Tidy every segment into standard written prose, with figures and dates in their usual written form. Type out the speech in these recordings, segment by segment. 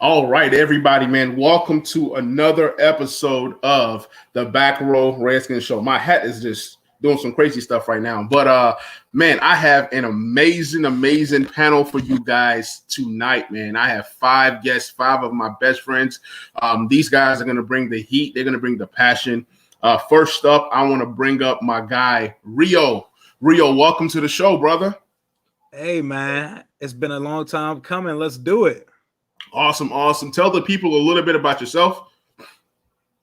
All right, everybody, man. Welcome to another episode of the Back Row Redskins Show. My hat is just doing some crazy stuff right now. But, man, I have an amazing panel for you guys tonight, man. I have 5 guests, 5 of my best friends. These guys are going to bring the heat. They're going to bring the passion. First up, I want to bring up my guy, Rio. Rio, welcome to the show, brother. Hey, man. It's been a long time coming. Let's do it. Awesome. Tell the people a little bit about yourself.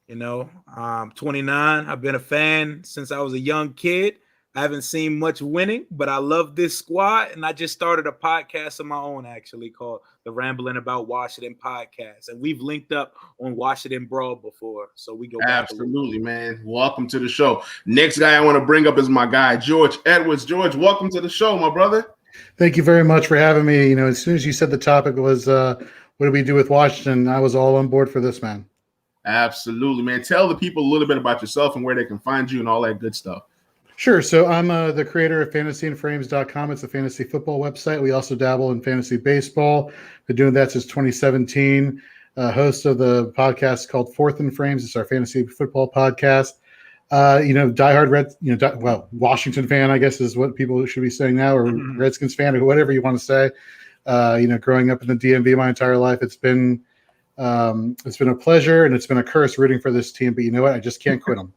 You know, I'm 29. I've been a fan since I was a young kid. I haven't seen much winning, but I love this squad. And I just started a podcast of my own, actually, called the Rambling About Washington Podcast. And we've linked up on Washington Brawl before. So we go back. Absolutely, man. Welcome to the show. Next guy I want to bring up is my guy, George Edwards. George, welcome to the show, my brother. Thank you very much for having me. You know, as soon as you said the topic was what do we do with Washington, I was all on board for this, man. Absolutely, man. Tell the people a little bit about yourself and where they can find you and all that good stuff. Sure. So I'm the creator of fantasyandframes.com. It's a fantasy football website. We also dabble in fantasy baseball. Been doing that since 2017. Host of the podcast called Fourth and Frames. It's our fantasy football podcast. Diehard Washington fan, I guess, is what people should be saying now, or Redskins fan, or whatever you want to say. Growing up in the DMV my entire life, it's been a pleasure and it's been a curse rooting for this team. But you know what? I just can't quit them.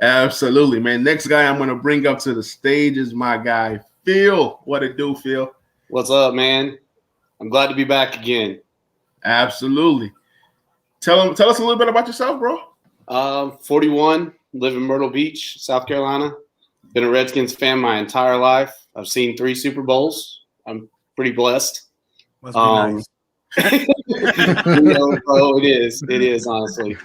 Absolutely, man. Next guy I'm going to bring up to the stage is my guy, Phil. What it do, Phil? What's up, man? I'm glad to be back again. Absolutely. Tell us a little bit about yourself, bro. 41, live in Myrtle Beach, South Carolina. Been a Redskins fan my entire life. I've seen 3 Super Bowls. I'm pretty blessed. Must be nice. It is honestly.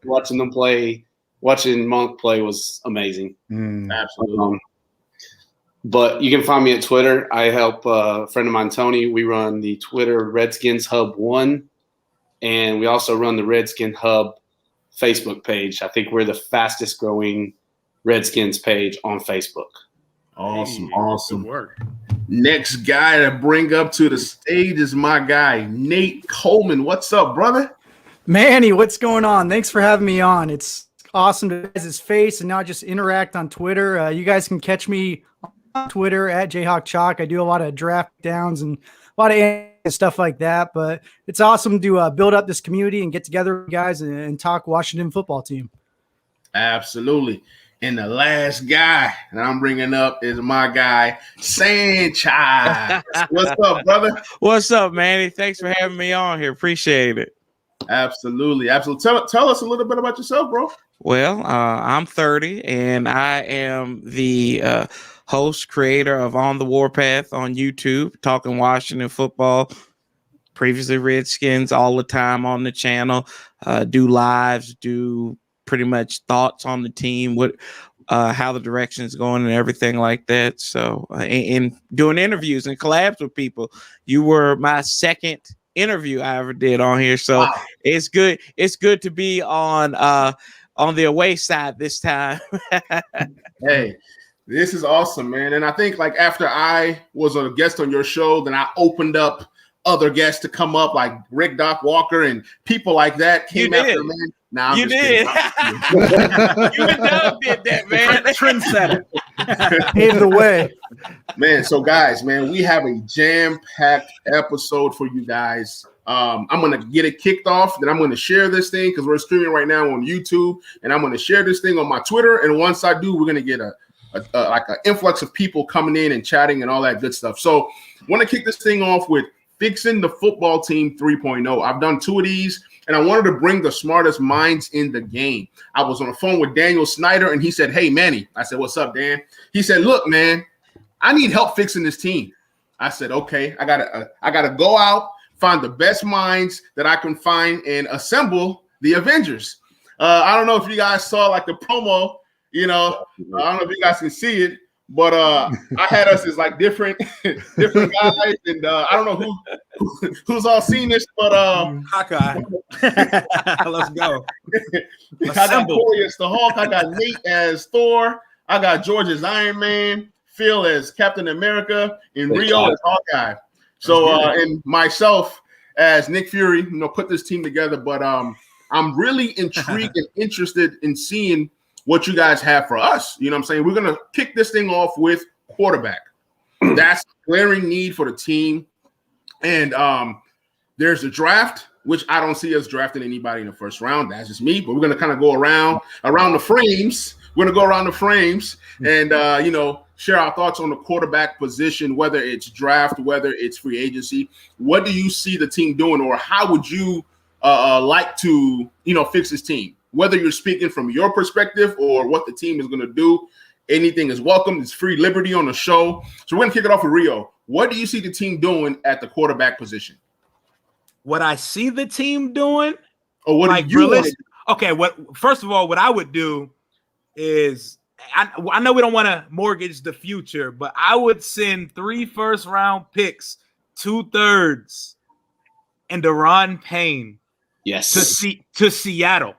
Watching them play, watching Monk play was amazing. Absolutely. But you can find me at Twitter. I help a friend of mine, Tony. We run the Twitter Redskins Hub 1, and we also run the Redskin Hub Facebook page. I think we're the fastest growing Redskins page on Facebook. Awesome. Good work. Next guy to bring up to the stage is my guy, Nate Coleman. What's up, brother? Manny, what's going on? Thanks for having me on. It's awesome to see his face and not just interact on Twitter. You guys can catch me on Twitter at JayhawkChalk. I do a lot of draft downs and a lot of stuff like that, but it's awesome to build up this community and get together with you guys and talk Washington football team. Absolutely. And the last guy that I'm bringing up is my guy, Sanchez. What's up, brother? What's up, Manny? Thanks for having me on here. Appreciate it. Absolutely. Tell us a little bit about yourself, bro. Well, I'm 30, and I am the host, creator of On the Warpath on YouTube, talking Washington football, previously Redskins, all the time on the channel, do lives, do pretty much thoughts on the team, how the direction is going and everything like that. So and doing interviews and collabs with people. You were my second interview I ever did on here. So wow. It's good to be on the away side this time. Hey, this is awesome, man. And I think like after I was a guest on your show, then I opened up other guests to come up, like Rick Doc Walker and people like that came after, man. Nah, you did. You and Doug did that, man. Trendsetter. Paved the way. Man, so guys, man, we have a jam-packed episode for you guys. I'm going to get it kicked off. Then I'm going to share this thing because we're streaming right now on YouTube. And I'm going to share this thing on my Twitter. And once I do, we're going to get like an influx of people coming in and chatting and all that good stuff. So I want to kick this thing off with Fixing the Football Team 3.0. I've done 2 of these. And I wanted to bring the smartest minds in the game. I was on the phone with Daniel Snyder, and he said, "Hey, Manny." I said, "What's up, Dan?" He said, "Look, man, I need help fixing this team." I said, "Okay, I gotta go out, find the best minds that I can find, and assemble the Avengers." I don't know if you guys saw like the promo. I don't know if you guys can see it, but I had us as like different guys, and I don't know who's all seen this, but Hawkeye. Let's go. I got Corey as the Hulk. I got Nate as Thor. I got George as Iron Man. Phil as Captain America, and Rio as Hawkeye. So, and myself as Nick Fury, put this team together. But I'm really intrigued and interested in seeing what you guys have for us. You know what I'm saying? We're going to kick this thing off with quarterback. That's a glaring need for the team. And there's a draft, which I don't see us drafting anybody in the first round. That's just me. But we're going to kind of go around the frames. We're going to go around the frames and, share our thoughts on the quarterback position, whether it's draft, whether it's free agency. What do you see the team doing, or how would you like to, fix this team? Whether you're speaking from your perspective or what the team is going to do, anything is welcome. It's free liberty on the show. So we're going to kick it off with Rio. What do you see the team doing at the quarterback position? What I see the team doing? Or what do you want to do? Okay, first of all, what I would do is I know we don't want to mortgage the future, but I would send 3 first-round picks, 2/3, and Daron Payne to Seattle.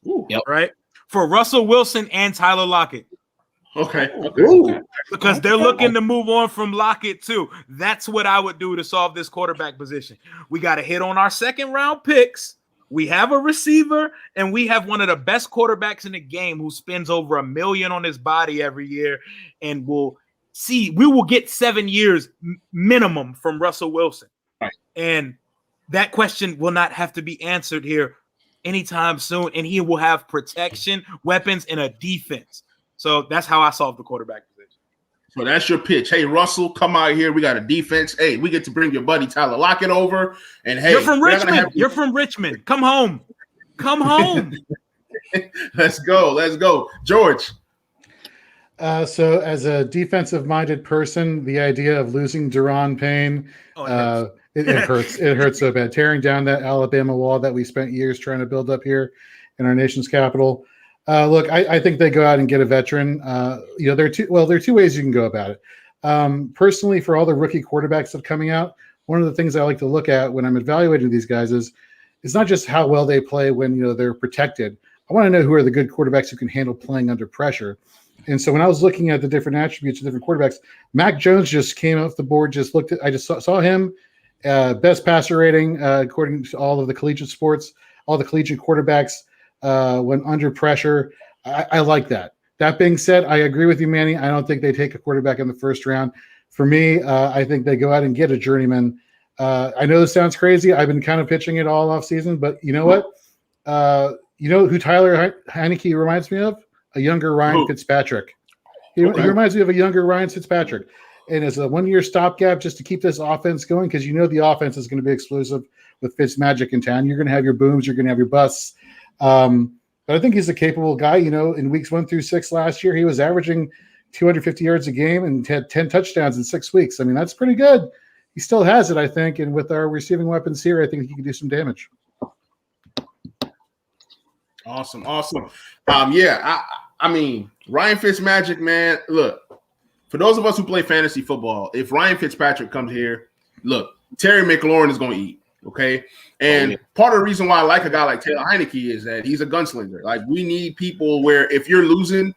Ooh, yep. Right? For Russell Wilson and Tyler Lockett. Okay. Because they're looking to move on from Lockett too. That's what I would do to solve this quarterback position. We got to hit on our second-round picks. We have a receiver, and we have one of the best quarterbacks in the game who spends over $1 million on his body every year, and we will get 7 years minimum from Russell Wilson. Right. And that question will not have to be answered here anytime soon, and he will have protection, weapons, and a defense. So that's how I solve the quarterback position. So that's your pitch. Hey, Russell, come out here. We got a defense. Hey, we get to bring your buddy Tyler Lockett over. And hey, you're from Richmond. You're from Richmond. Come home. Come home. Let's go. George. So as a defensive-minded person, the idea of losing Daron Payne, it hurts. It hurts so bad. Tearing down that Alabama wall that we spent years trying to build up here in our nation's capital. Look, I think they go out and get a veteran. There are two ways you can go about it. Personally, for all the rookie quarterbacks that are coming out, one of the things I like to look at when I'm evaluating these guys is it's not just how well they play when they're protected. I want to know who are the good quarterbacks who can handle playing under pressure. And so when I was looking at the different attributes of different quarterbacks, Mac Jones just came off the board. I just saw him best passer rating according to all of the collegiate sports, all the collegiate quarterbacks. When under pressure, I like that. That being said, I agree with you, Manny. I don't think they take a quarterback in the first round. For me, I think they go out and get a journeyman. I know this sounds crazy. I've been kind of pitching it all off season, but you know what? You know who Tyler Heineke reminds me of? A younger Ryan Fitzpatrick. He reminds me of a younger Ryan Fitzpatrick. And as a 1-year stopgap just to keep this offense going, because the offense is going to be explosive with Fitzmagic in town. You're going to have your booms. You're going to have your busts. But I think he's a capable guy. In weeks 1 through 6 last year, he was averaging 250 yards a game and had 10 touchdowns in 6 weeks. I mean, that's pretty good. He still has it, I think. And with our receiving weapons here, I think he can do some damage. Awesome. I mean, Ryan Fitzmagic, man, look, for those of us who play fantasy football, if Ryan Fitzpatrick comes here, look, Terry McLaurin is going to eat. Okay. And part of the reason why I like a guy like Taylor Heineke is that he's a gunslinger. Like, we need people where if you're losing,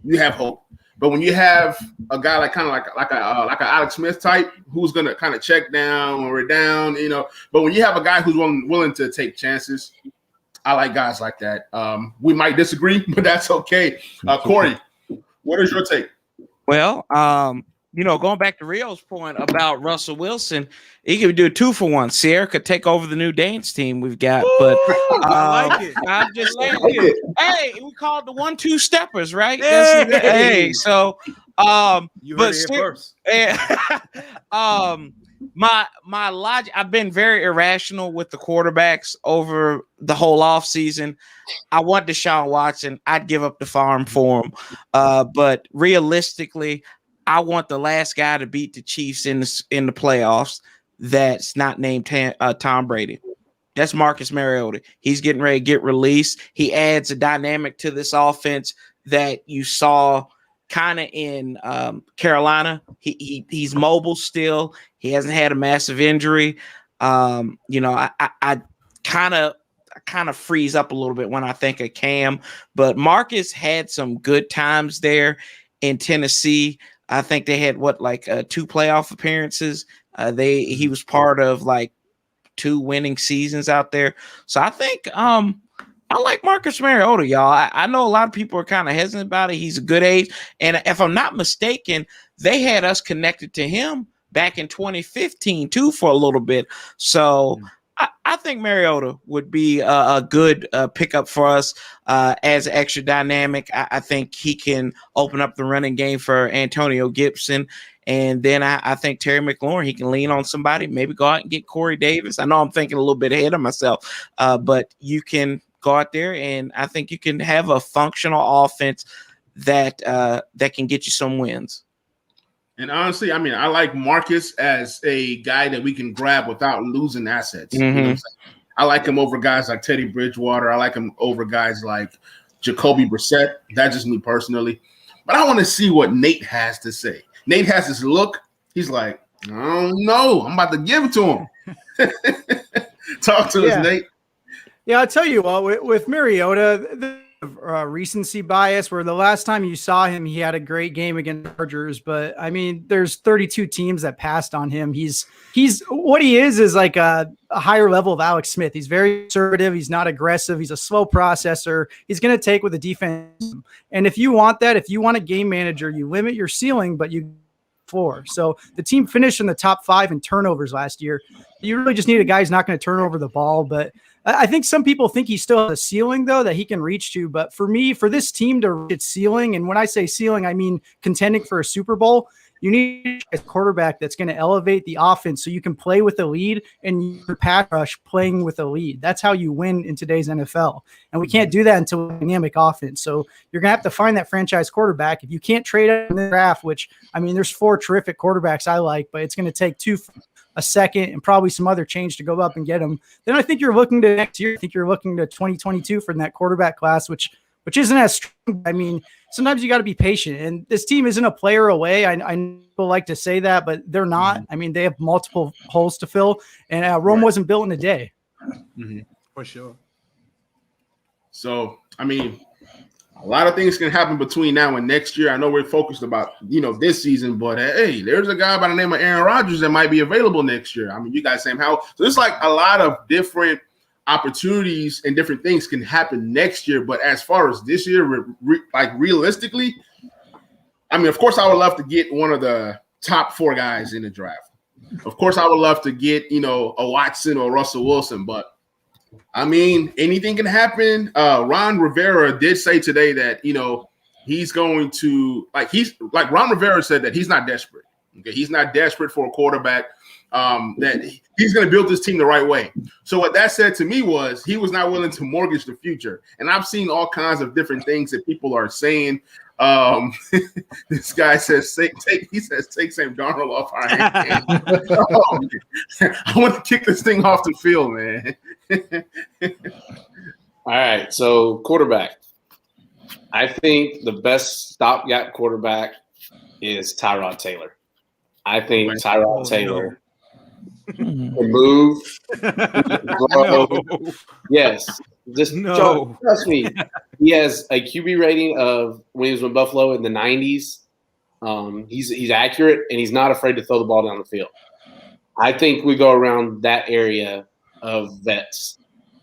you have hope. But when you have a guy like like an Alex Smith type who's gonna kind of check down or down, But when you have a guy who's willing to take chances, I like guys like that. We might disagree, but that's okay. Corey, what is your take? Well, going back to Rio's point about Russell Wilson, he could do a 2-for-1. Sierra could take over the new dance team we've got. But I like it. I'm just saying, hey, we called the 1-2 steppers, right? Hey, so you heard it first. My logic, I've been very irrational with the quarterbacks over the whole offseason. I want Deshaun Watson. I'd give up the farm for him. But realistically, I want the last guy to beat the Chiefs in the playoffs that's not named Tom Brady. That's Marcus Mariota. He's getting ready to get released. He adds a dynamic to this offense that you saw kind of in Carolina. He's mobile still. He hasn't had a massive injury. I kind of freeze up a little bit when I think of Cam, but Marcus had some good times there in Tennessee. I think they had 2 playoff appearances. He was part of 2 winning seasons out there. So I think I like Marcus Mariota, y'all. I know a lot of people are kind of hesitant about it. He's a good age. And if I'm not mistaken, they had us connected to him back in 2015 too for a little bit. So I think Mariota would be a good pickup for us as extra dynamic. I think he can open up the running game for Antonio Gibson. And then I think Terry McLaurin, he can lean on somebody, maybe go out and get Corey Davis. I know I'm thinking a little bit ahead of myself, but you can go out there and I think you can have a functional offense that can get you some wins. And honestly, I mean, I like Marcus as a guy that we can grab without losing assets. Mm-hmm. You know what I'm saying? I like him over guys like Teddy Bridgewater. I like him over guys like Jacoby Brissett. That's just me personally. But I want to see what Nate has to say. Nate has this look. He's like, I don't know. I'm about to give it to him. Talk to us, Nate. Yeah, I'll tell you what, with Mariota, the recency bias where the last time you saw him, he had a great game against the Chargers. But I mean, there's 32 teams that passed on him. He's what he is like a higher level of Alex Smith. He's very conservative. He's not aggressive. He's a slow processor. He's going to take with the defense. And if you want that, if you want a game manager, you limit your ceiling, but you floor. So the team finished in the top 5 in turnovers last year. You really just need a guy who's not going to turn over the ball. But I think some people think he still has a ceiling, though, that he can reach to. But for me, for this team to reach its ceiling, and when I say ceiling, I mean contending for a Super Bowl, you need a quarterback that's going to elevate the offense so you can play with a lead and your pass rush playing with a lead. That's how you win in today's NFL. And we can't do that until a dynamic offense. So you're going to have to find that franchise quarterback. If you can't trade up in the draft, which, I mean, there's 4 terrific quarterbacks I like, but it's going to take 2 a second and probably some other change to go up and get them. Then I think you're looking to next year. I think you're looking to 2022 for that quarterback class, which isn't as strong. I mean, sometimes you got to be patient, and this team isn't a player away. I people like to say that, but they're not. I mean, they have multiple holes to fill, and Rome wasn't built in a day. Mm-hmm. For sure. So, I mean, a lot of things can happen between now and next year. I know we're focused about, this season, but hey, there's a guy by the name of Aaron Rodgers that might be available next year. I mean, you guys, Sam Howell. So it's like a lot of different opportunities and different things can happen next year. But as far as this year, realistically, I mean, of course, I would love to get one of the top 4 guys in the draft. Of course, I would love to get, a Watson or Russell Wilson, but I mean, anything can happen. Ron Rivera did say today that, he's going to Ron Rivera said that he's not desperate. Okay. He's not desperate for a quarterback, that he's going to build this team the right way. So what that said to me was he was not willing to mortgage the future. And I've seen all kinds of different things that people are saying. This guy says, take Sam Darnold off our hands. I want to kick this thing off the field, man. All right, so quarterback. I think the best stopgap quarterback is Tyrod Taylor. I think Tyrod Taylor can move. Yes. Just trust me. He has a QB rating of when he was with Buffalo in the 90s. He's accurate, and he's not afraid to throw the ball down the field. I think we go around that area of vets.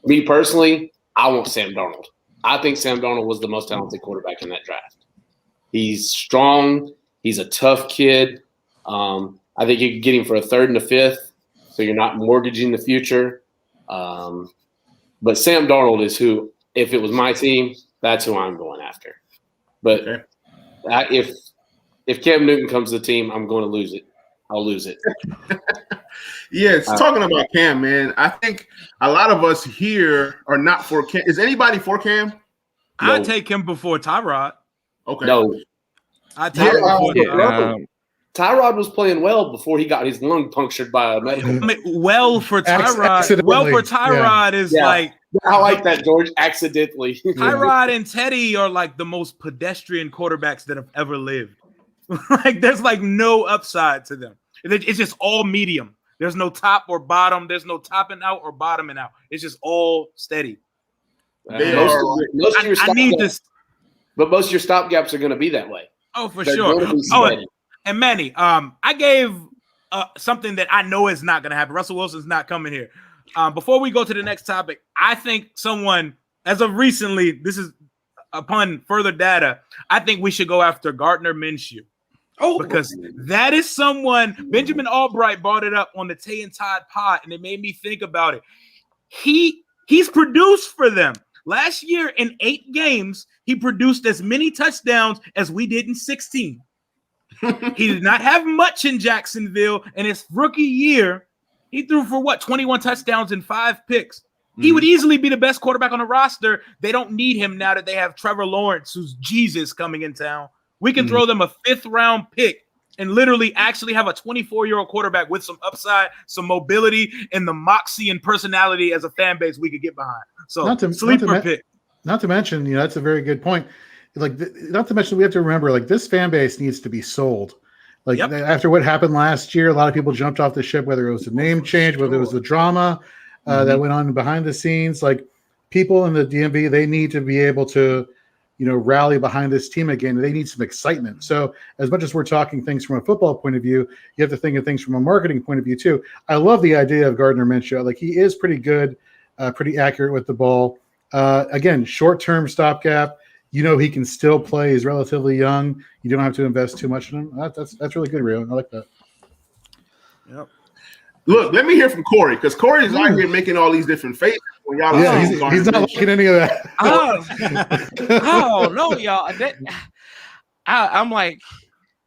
Me personally, I want Sam Darnold. I think Sam Darnold was the most talented quarterback in that draft. He's strong. He's a tough kid. I think you could get him for a 3rd and a 5th, so you're not mortgaging the future. But Sam Darnold is who, if it was my team, that's who I'm going after. But if Cam Newton comes to the team, I'm going to lose it. I'll lose it. Talking about Cam, man, I think a lot of us here are not for Cam. Is anybody for Cam? I'd take him before Tyrod. Okay. No. I'd take him before Tyrod. Tyrod was playing well before he got his lung punctured by a medical. I mean, well for Tyrod is like. I like that, George. Accidentally. Tyrod and Teddy are like the most pedestrian quarterbacks that have ever lived. Like, there's like no upside to them. It's just all medium. There's no top or bottom. There's no topping out or bottoming out. It's just all steady. Most of your stopgaps are going to be that way. Oh, for sure. And Manny, I gave something that I know is not going to happen. Russell Wilson's not coming here. Before we go to the next topic, I think someone, as of recently, this is upon further data, I think we should go after Gardner Minshew. Oh, because that is someone, Benjamin Albright brought it up on the Tay and Todd pod, and it made me think about it. He's produced for them. Last year in 8 games, he produced as many touchdowns as we did in 16. He did not have much in Jacksonville. In his rookie year, he threw for 21 touchdowns and 5 picks. He would easily be the best quarterback on the roster. They don't need him now that they have Trevor Lawrence, who's Jesus, coming in town. We can throw them a 5th-round pick and literally actually have a 24-year-old quarterback with some upside, some mobility, and the moxie and personality as a fan base we could get behind. So sleeper pick. Not to mention, that's a very good point. Not to mention, we have to remember, this fan base needs to be sold. After what happened last year, a lot of people jumped off the ship, whether it was a name change, whether it was the drama that went on behind the scenes. People in the DMV, they need to be able to rally behind this team again. They need some excitement. So as much as we're talking things from a football point of view, you have to think of things from a marketing point of view too. I love the idea of Gardner Minshew. He is pretty good, pretty accurate with the ball. Again, short-term stopgap. He can still play. He's relatively young. You don't have to invest too much in him. That's really good, Rio. I like that. Yep. Look, let me hear from Corey, because Corey is out here making all these different faces. When y'all he's not liking any of that. Oh no, y'all. I'm like,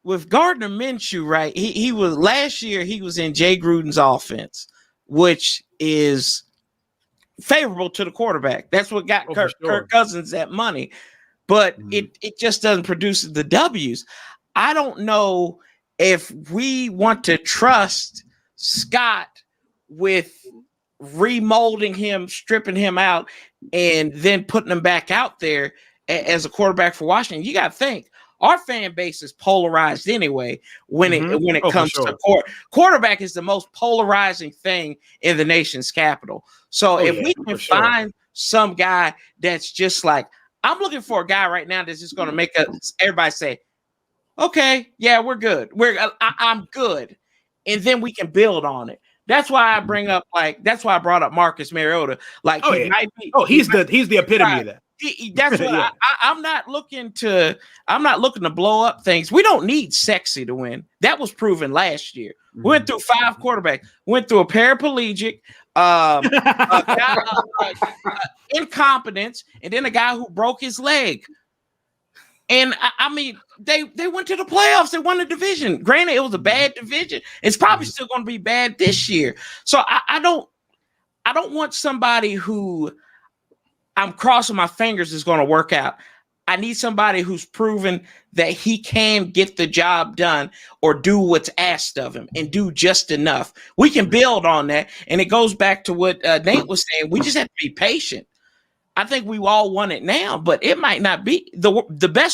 with Gardner Minshew, right? He was last year. He was in Jay Gruden's offense, which is favorable to the quarterback. That's what got Kirk Cousins that money, but it just doesn't produce the W's. I don't know if we want to trust Scott with remolding him, stripping him out, and then putting him back out there as a quarterback for Washington. You got to think, our fan base is polarized anyway when it comes to quarterback is the most polarizing thing in the nation's capital. So if we can find some guy that's just I'm looking for a guy right now that's just going to make everybody say, okay, yeah, we're good. I'm good. And then we can build on it. That's why I bring up that's why I brought up Marcus Mariota. He's the epitome of that. That's what I'm not looking to blow up things. We don't need sexy to win. That was proven last year. We went through 5 quarterbacks, went through a paraplegic, incompetence, and then a guy who broke his leg. And I mean, they went to the playoffs. They won the division. Granted, it was a bad division. It's probably still going to be bad this year. So I don't want somebody who I'm crossing my fingers is going to work out. I need somebody who's proven that he can get the job done or do what's asked of him and do just enough. We can build on that. And it goes back to what Nate was saying. We just have to be patient. I think we all want it now, but it might not be. The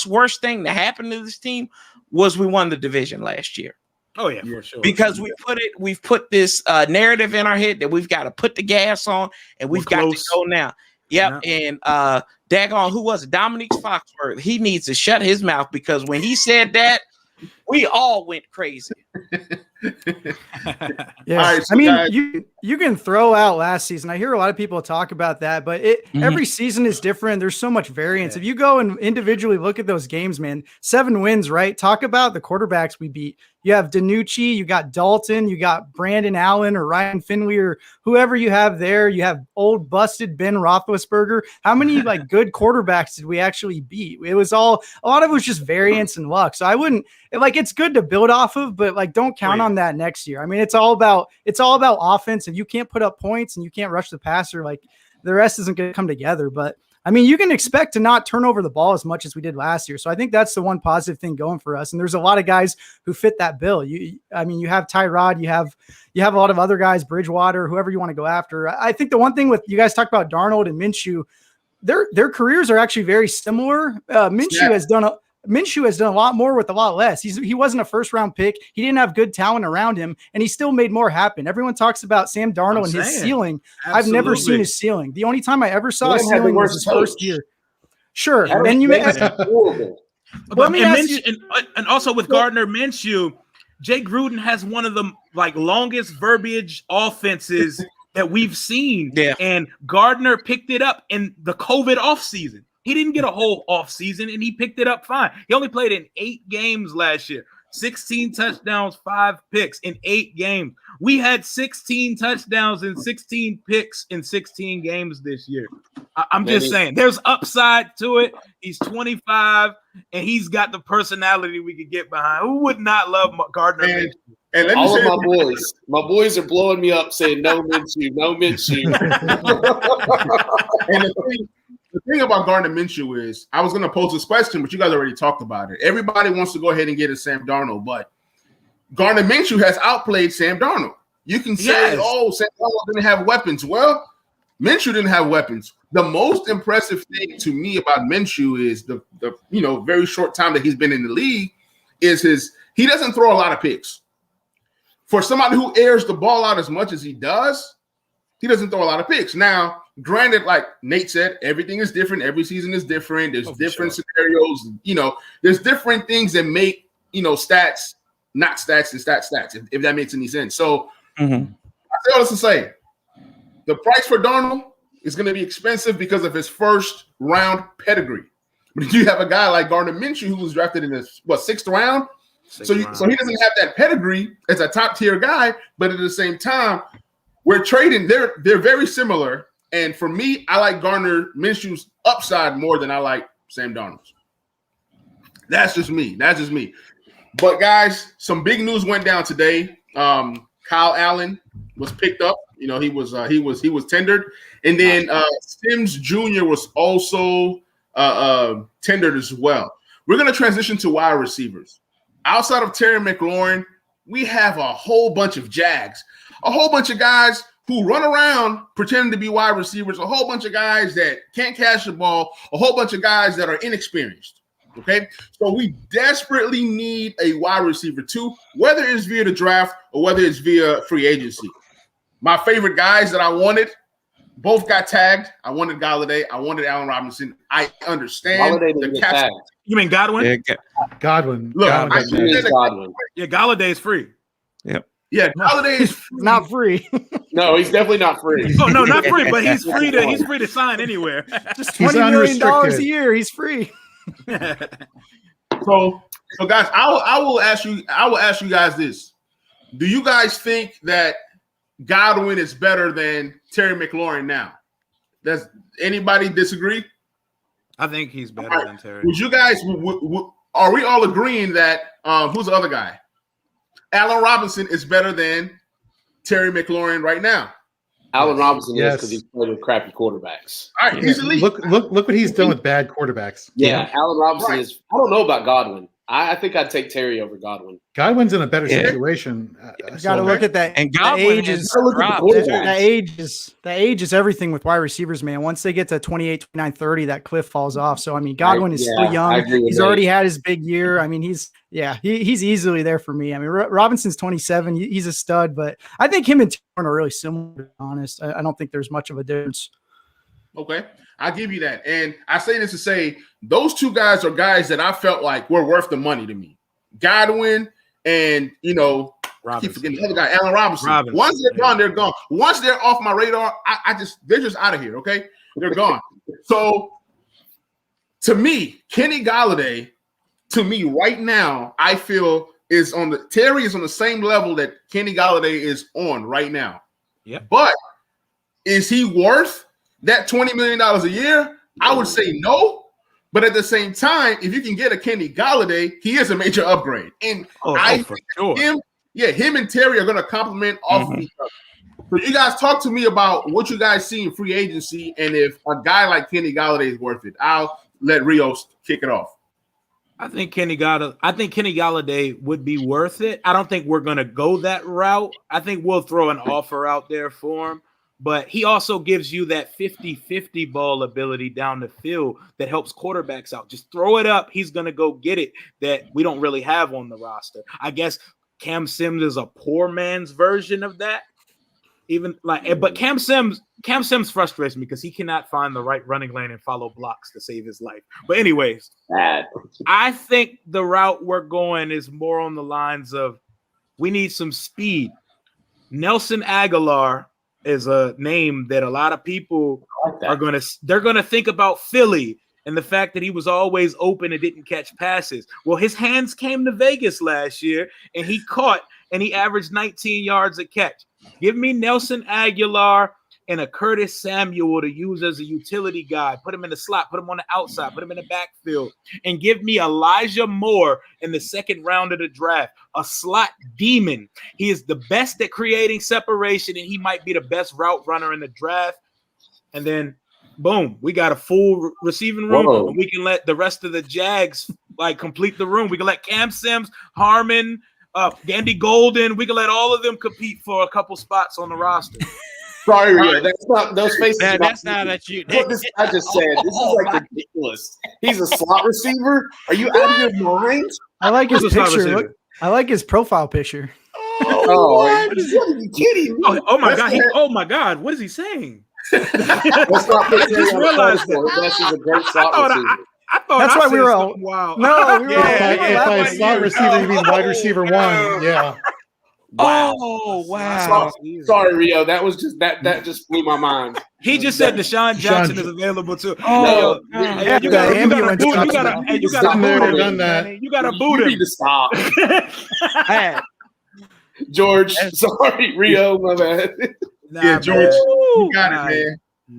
worst thing that happened to this team was we won the division last year. Oh yeah, for sure. Because we've put this narrative in our head that we've got to put the gas on and we've got to go now. Yep. Yeah. And daggone, who was it? Dominique Foxworth. He needs to shut his mouth, because when he said that, we all went crazy. Yeah, right, so you can throw out last season. I hear a lot of people talk about that, but every season is different. There's so much variance. Yeah. If you go and individually look at those games, man, 7 wins, right? Talk about the quarterbacks we beat. You have DiNucci, you got Dalton, you got Brandon Allen or Ryan Finley or whoever you have there. You have old busted Ben Roethlisberger. How many good quarterbacks did we actually beat? It was a lot of it was just variance and luck. So I wouldn't it's good to build off of, but don't count on that next year. I mean, it's all about offense. If you can't put up points and you can't rush the passer, the rest isn't going to come together. But I mean, you can expect to not turn over the ball as much as we did last year. So I think that's the one positive thing going for us. And there's a lot of guys who fit that bill. You have Tyrod, you have a lot of other guys, Bridgewater, whoever you want to go after. I think the one thing with you guys talked about Darnold and Minshew, their careers are actually very similar. Minshew has done a lot more with a lot less. He wasn't a first-round pick. He didn't have good talent around him, and he still made more happen. Everyone talks about Sam Darnold and his ceiling. Absolutely. I've never seen his ceiling. The only time I ever saw his ceiling was his first year. Sure. And you and also with Gardner Minshew, Jay Gruden has one of the longest verbiage offenses that we've seen. Yeah. And Gardner picked it up in the COVID offseason. He didn't get a whole offseason, and he picked it up fine. He only played in 8 games last year. 16 touchdowns, 5 picks in 8 games. We had 16 touchdowns and 16 picks in 16 games this year. I'm just saying, there's upside to it. He's 25, and he's got the personality we could get behind. Who would not love Gardner Minshew? And let me All say of my boys are blowing me up saying no Minshew, no Minshew. And the thing about Gardner Minshew is, I was going to pose this question, but you guys already talked about it. Everybody wants to go ahead and get a Sam Darnold, but Gardner Minshew has outplayed Sam Darnold. You can say, oh, Sam Darnold didn't have weapons. Well, Minshew didn't have weapons. The most impressive thing to me about Minshew is the very short time that he's been in the league is he doesn't throw a lot of picks. For somebody who airs the ball out as much as he does, he doesn't throw a lot of picks. Now, granted, like Nate said, everything is different. Every season is different. There's different scenarios. There's different things that make, stats, not stats and stats, if that makes any sense. So I say all this to say, the price for Darnold is going to be expensive because of his first round pedigree. But you have a guy like Gardner Minshew who was drafted in the 6th round. So he doesn't have that pedigree as a top tier guy, but at the same time, we're trading. They're very similar. And for me, I like Gardner Minshew's upside more than I like Sam Darnold's. That's just me. But guys, some big news went down today. Kyle Allen was picked up. He was tendered, and then Sims Jr. was also tendered as well. We're going to transition to wide receivers. Outside of Terry McLaurin, we have a whole bunch of Jags, a whole bunch of guys who run around pretending to be wide receivers, a whole bunch of guys that can't catch the ball, a whole bunch of guys that are inexperienced. Okay, so we desperately need a wide receiver too, whether it's via the draft or whether it's via free agency. My favorite guys that I wanted both got tagged. I wanted Galladay. I wanted Allen Robinson. I understand the cap. You mean Godwin? Yeah, Godwin. Look, Godwin. Yeah, Galladay is free. Yep. Yeah, Galladay is free. Not free. No, he's definitely not free. Oh no, not free, but he's free to sign anywhere. Just $20 million a year. He's free. So guys, I will ask you guys this. Do you guys think that Godwin is better than Terry McLaurin now? Does anybody disagree? I think he's better than Terry. Would you guys are we all agreeing that who's the other guy? Allen Robinson is better than Terry McLaurin right now. Allen Robinson is because he's played with crappy quarterbacks. All right, he's elite. Look what he's done with bad quarterbacks. Yeah, Allen Robinson is. I don't know about Godwin. I think I'd take Terry over Godwin. Godwin's in a better situation. You got to look at that. And Godwin that age is everything with wide receivers, man. Once they get to 28, 29, 30, that cliff falls off. So, I mean, Godwin is still young. He's already had his big year. I mean, he's easily there for me. I mean, Robinson's 27. He's a stud, but I think him and Terry are really similar, to be honest. I don't think there's much of a difference. Okay, I'll give you that. And I say this to say those two guys are guys that I felt like were worth the money to me. Godwin and, I keep forgetting the other guy, Allen Robinson. Once they're gone, they're gone. Once they're off my radar, they're just out of here, okay? They're gone. So, to me, Kenny Galladay, right now, I feel Terry is on the same level that Kenny Galladay is on right now. Yeah. But is he worth that $20 million a year? I would say no. But at the same time, if you can get a Kenny Galladay, he is a major upgrade. And I think him and Terry are going to complement off of each other. So you guys talk to me about what you guys see in free agency and if a guy like Kenny Galladay is worth it. I'll let Rios kick it off. I think Kenny Galladay would be worth it. I don't think we're going to go that route. I think we'll throw an offer out there for him. But he also gives you that 50-50 ball ability down the field that helps quarterbacks out. Just throw it up. He's going to go get it that we don't really have on the roster. I guess Cam Sims is a poor man's version of that. But Cam Sims frustrates me because he cannot find the right running lane and follow blocks to save his life. But anyways, I think the route we're going is more on the lines of we need some speed. Nelson Aguilar is a name that a lot of people like that. they're gonna think about Philly and the fact that he was always open and didn't catch passes. Well, his hands came to Vegas last year and he caught and he averaged 19 yards a catch. Give me Nelson Aguilar and a Curtis Samuel to use as a utility guy. Put him in the slot, put him on the outside, put him in the backfield, and give me Elijah Moore in the second round of the draft, a slot demon. He is the best at creating separation, and he might be the best route runner in the draft. And then, boom, we got a full receiving room. Whoa. And we can let the rest of the Jags complete the room. We can let Cam Sims, Harmon, Andy Golden. We can let all of them compete for a couple spots on the roster. Sorry, Rio. That's not those faces. That's not that you. What this I just said. This is ridiculous. He's a slot receiver. Are you out of your mind? I like his Who's a slot picture. receiver? Look, I like his profile picture. Oh, are you kidding me? Oh my God! Oh my God! What is he saying? Let's not put Terry just on realized the that. That's just a great slot receiver. I thought That's why we were all. Wow. No, we were all. If by slot receiver you mean wide receiver one, yeah. Wow. Oh wow! Sorry, Rio. That was just that just blew my mind. He just said Deshaun Jackson is available too. Oh, Hey, you the gotta ambulance boot him. truck. You gotta Done there, boot him. done that. You gotta You boot need him. to stop. Hey, George, sorry, Rio, my bad. Yeah, George, you got Nah, it, man.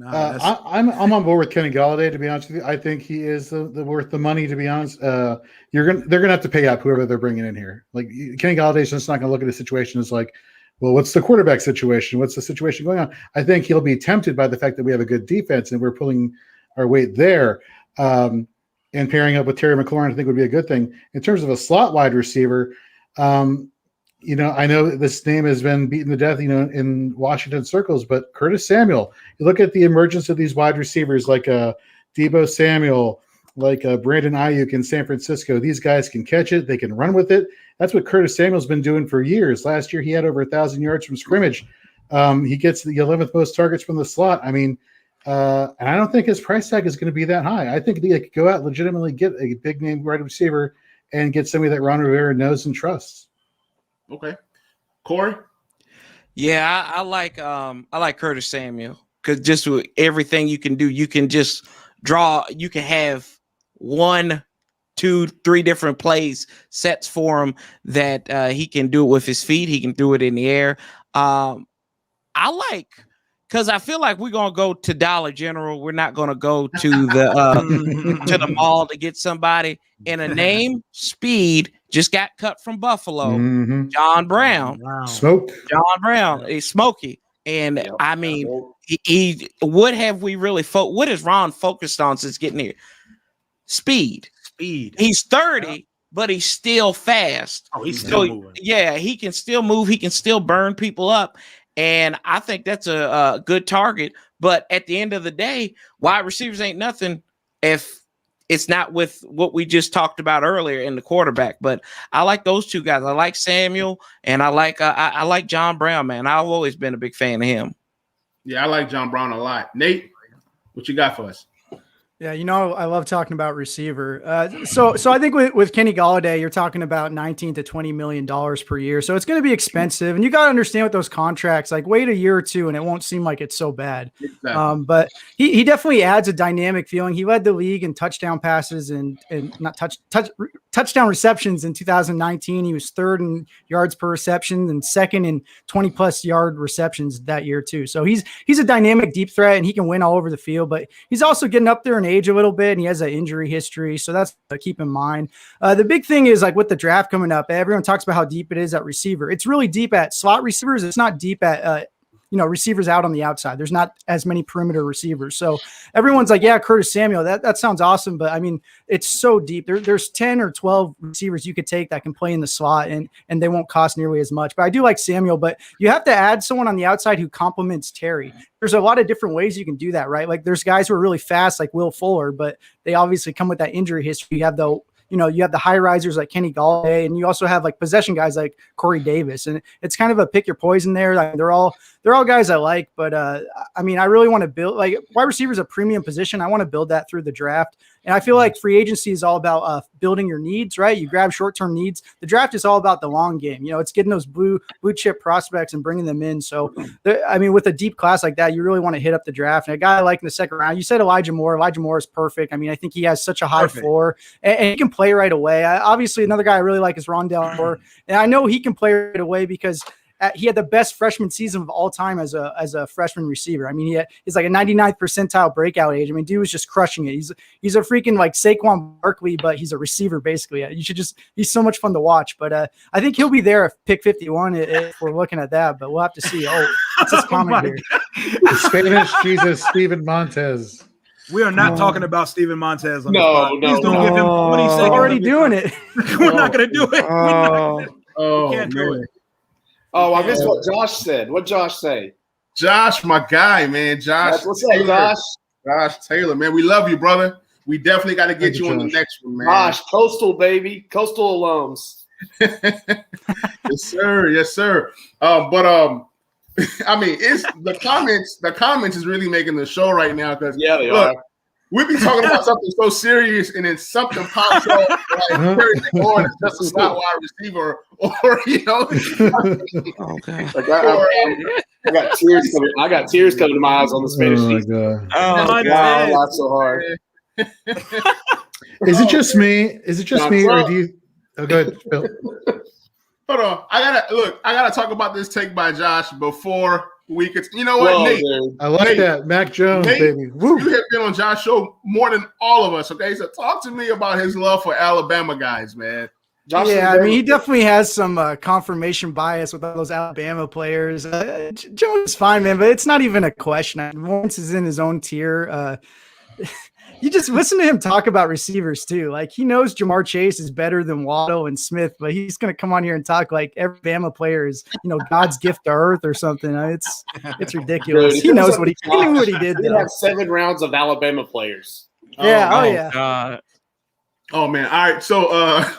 nah, I'm on board with Kenny Galladay, to be honest with you. I think he is the worth the money, to be honest. They're gonna have to pay up whoever they're bringing in here. Like Kenny Galladay's just not gonna look at a situation as like, well, what's the quarterback situation? What's the situation going on? I think he'll be tempted by the fact that we have a good defense and we're pulling our weight there. And pairing up with Terry McLaurin, I think would be a good thing. In terms of a slot wide receiver, I know this name has been beaten to death, in Washington circles, but Curtis Samuel, you look at the emergence of these wide receivers like Deebo Samuel, like Brandon Ayuk in San Francisco. These guys can catch it. They can run with it. That's what Curtis Samuel's been doing for years. Last year, he had over 1,000 yards from scrimmage. He gets the 11th most targets from the slot. I mean, and I don't think his price tag is going to be that high. I think they could go out and legitimately get a big name wide receiver and get somebody that Ron Rivera knows and trusts. Okay. Corey? yeah, I like Curtis Samuel because just with everything you can do, you can just draw. You can have 1, 2, 3 different plays sets for him that he can do it with his feet. He can do it in the air. I like. Because I feel like we're gonna go to Dollar General. We're not gonna go to the mall to get somebody. And a name, Speed, just got cut from Buffalo. Mm-hmm. John Brown. wow. Smoked. John Brown is Smokey. And Yep. I mean, he what have we really what has Ron focused on since getting here? Speed. He's 30, but he's still fast. Oh, he's still moving. Yeah, he can still move. He can still burn people up. And I think that's a good target. But at the end of the day, wide receivers ain't nothing if it's not with what we just talked about earlier in the quarterback. But I like those two guys. I like Samuel, and I like John Brown, man. I've always been a big fan of him. Yeah, I like John Brown a lot. Nate, what you got for us? Yeah, I love talking about receiver. So I think with Kenny Galladay, you're talking about $19 to $20 million per year. So it's going to be expensive, and you got to understand with those contracts, like wait a year or two, and it won't seem like it's so bad. Exactly. But he definitely adds a dynamic feeling. He led the league in touchdown passes and not touchdown receptions in 2019. He was third in yards per reception and second in 20+ yard receptions that year too. So he's a dynamic deep threat, and he can win all over the field. But he's also getting up there in age a little bit, and he has an injury history, so that's to keep in mind. The big thing is like with the draft coming up, everyone talks about how deep it is at receiver. It's really deep at slot receivers. It's not deep at receivers out on the outside. There's not as many perimeter receivers. So everyone's like, yeah, Curtis Samuel, that sounds awesome. But I mean, it's so deep. There's 10 or 12 receivers you could take that can play in the slot and they won't cost nearly as much. But I do like Samuel, but you have to add someone on the outside who complements Terry. There's a lot of different ways you can do that, right? Like there's guys who are really fast, like Will Fuller, but they obviously come with that injury history. You have the high risers like Kenny Galladay, and you also have like possession guys like Corey Davis, and it's kind of a pick your poison there. Like they're all they're all guys I like. But I mean, I really want to build like wide receiver is a premium position. I want to build that through the draft. And I feel like free agency is all about building your needs, right? You grab short-term needs. The draft is all about the long game. You know, it's getting those blue chip prospects and bringing them in. So, I mean, with a deep class like that, you really want to hit up the draft. And a guy like in the second round, you said Elijah Moore. Elijah Moore is perfect. I mean, I think he has such a high floor, and he can play right away. Obviously, another guy I really like is Rondell Moore, and I know he can play right away because he had the best freshman season of all time as a freshman receiver. I mean, he's like a 99th percentile breakout age. I mean, dude was just crushing it. He's a freaking like Saquon Barkley, but he's a receiver basically. He's so much fun to watch. But I think he'll be there at pick 51 if we're looking at that. But we'll have to see. Oh, it's his comment here. The Spanish Jesus Steven Montez. We are not talking about Steven Montez on No, this pod. Please don't give him 20 seconds. We're already doing it. We're not going to do it. We can't do it. Oh, I missed what Josh said. What Josh say? Josh, my guy, man. Josh. What's up, Josh? Josh Taylor, man. We love you, brother. We definitely got to get you on the next one, man. Josh, Coastal, baby. Coastal alums. Yes, sir. Yes, sir. I mean, it's the comments is really making the show right now because they are. We be talking about something so serious, and then something pops up like it's just a slot wide receiver, or you know. Okay. I got tears coming. I got tears coming to my eyes on the Spanish season. God. Oh God, I laughed so hard. Is it just me? Is it just me, or do you? Oh, go ahead, Phil. Hold on. I gotta talk about this take by Josh before we could. You know what, Whoa, Nate? dude. I like that. Mac Jones, Nate, baby. Woo. You have been on Josh's show more than all of us. Okay, so talk to me about his love for Alabama guys, man. Josh I mean, he definitely has some confirmation bias with all those Alabama players. Jones is fine, man, but it's not even a question. Lawrence is in his own tier. You just listen to him talk about receivers too. Like he knows Jamar Chase is better than Waddle and Smith, but he's going to come on here and talk like every Bama player is, God's gift to earth or something. It's ridiculous. Dude, he knows what he knew what he did. We have 7 rounds of Alabama players. Yeah. God. Oh man. All right. So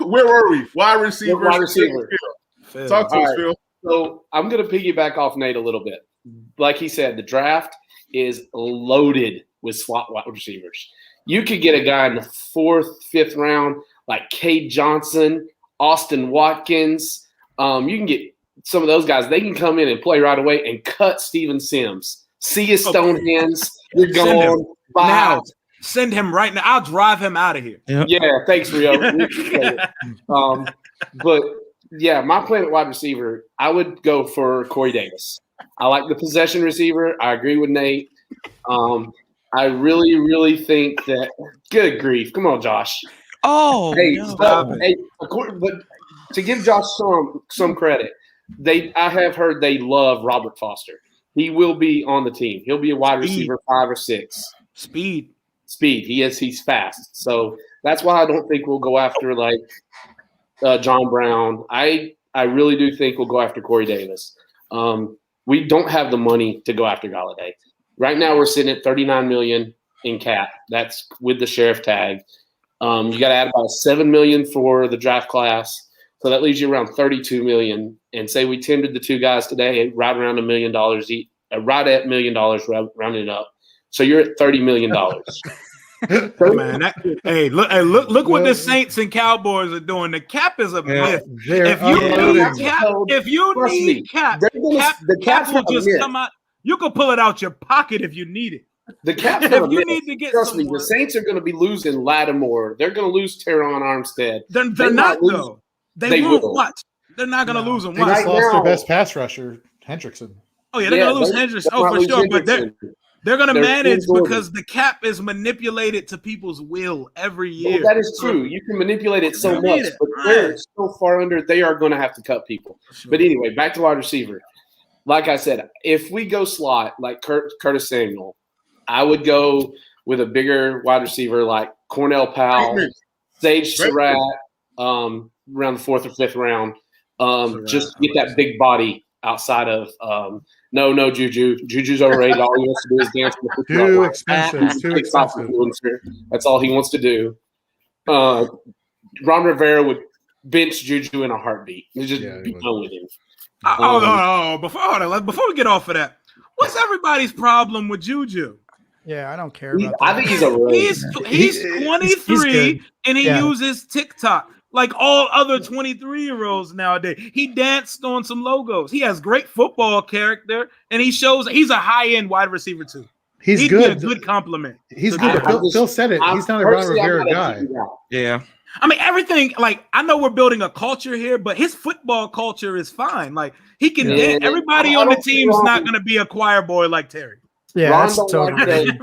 where were we? Wide receiver. Talk to us, Phil. So I'm going to piggyback off Nate a little bit. Like he said, the draft is loaded with slot wide receivers. You could get a guy in the 4th, 5th round like Cade Johnson, Austin Watkins. You can get some of those guys. They can come in and play right away and cut Steven Sims. See you, Stonehands. You're going. Now. Send him right now. I'll drive him out of here. Yep. Yeah, thanks, Rio. But yeah, my plan at wide receiver, I would go for Corey Davis. I like the possession receiver. I agree with Nate. I really, really think that. Good grief! Come on, Josh. Oh, but to give Josh some credit, I have heard they love Robert Foster. He will be on the team. He'll be a wide receiver 5 or 6. Speed. He's fast. So that's why I don't think we'll go after like John Brown. I really do think we'll go after Corey Davis. We don't have the money to go after Galladay. Right now we're sitting at $39 million in cap. That's with the sheriff tag. You got to add about $7 million for the draft class. So that leaves you around $32 million. And say we tendered the 2 guys today, right around $1 million each, right at $1 million, rounding it up. So you're at $30 million. Man, look what the Saints and Cowboys are doing. The cap is a myth. If you need cap, the cap will just come out. You can pull it out your pocket if you need it. The cap's if you need to get trust me, the Saints are going to be losing Lattimore. They're going to lose Teron Armstead. They're not though. They won't. What? They're not going to lose them. They just lost their best pass rusher, Hendrickson. Oh yeah, they're going to lose Hendrickson. Oh, for sure. But they're going to manage because the cap is manipulated to people's will every year. Well, that is true. You can manipulate it so much, but they're so far under. They are going to have to cut people. Sure. But anyway, back to wide receiver. Like I said, if we go slot like Curtis Samuel, I would go with a bigger wide receiver like Cornell Powell, Sage Surratt, around the 4th or 5th round. Just to get that big body outside of no Juju. Juju's overrated. All he wants to do is dance. Too expensive. That's all he wants to do. Ron Rivera would bench Juju in a heartbeat. He'd just be done with him. Before we get off of that, what's everybody's problem with Juju? Yeah, I don't care about that. I think he's a rogue. He's 23 and he Yeah. uses TikTok like all other 23-year-olds nowadays. He danced on some logos. He has great football character, and he shows he's a high-end wide receiver too. He's He'd good. be a good compliment. He's good. Phil said it. He's not a Ron Rivera guy. Yeah. I mean, everything, like, I know we're building a culture here, but his football culture is fine. Like, he can dance. Everybody on the team's not going to be a choir boy like Terry. Yeah, Ron that's don't totally. like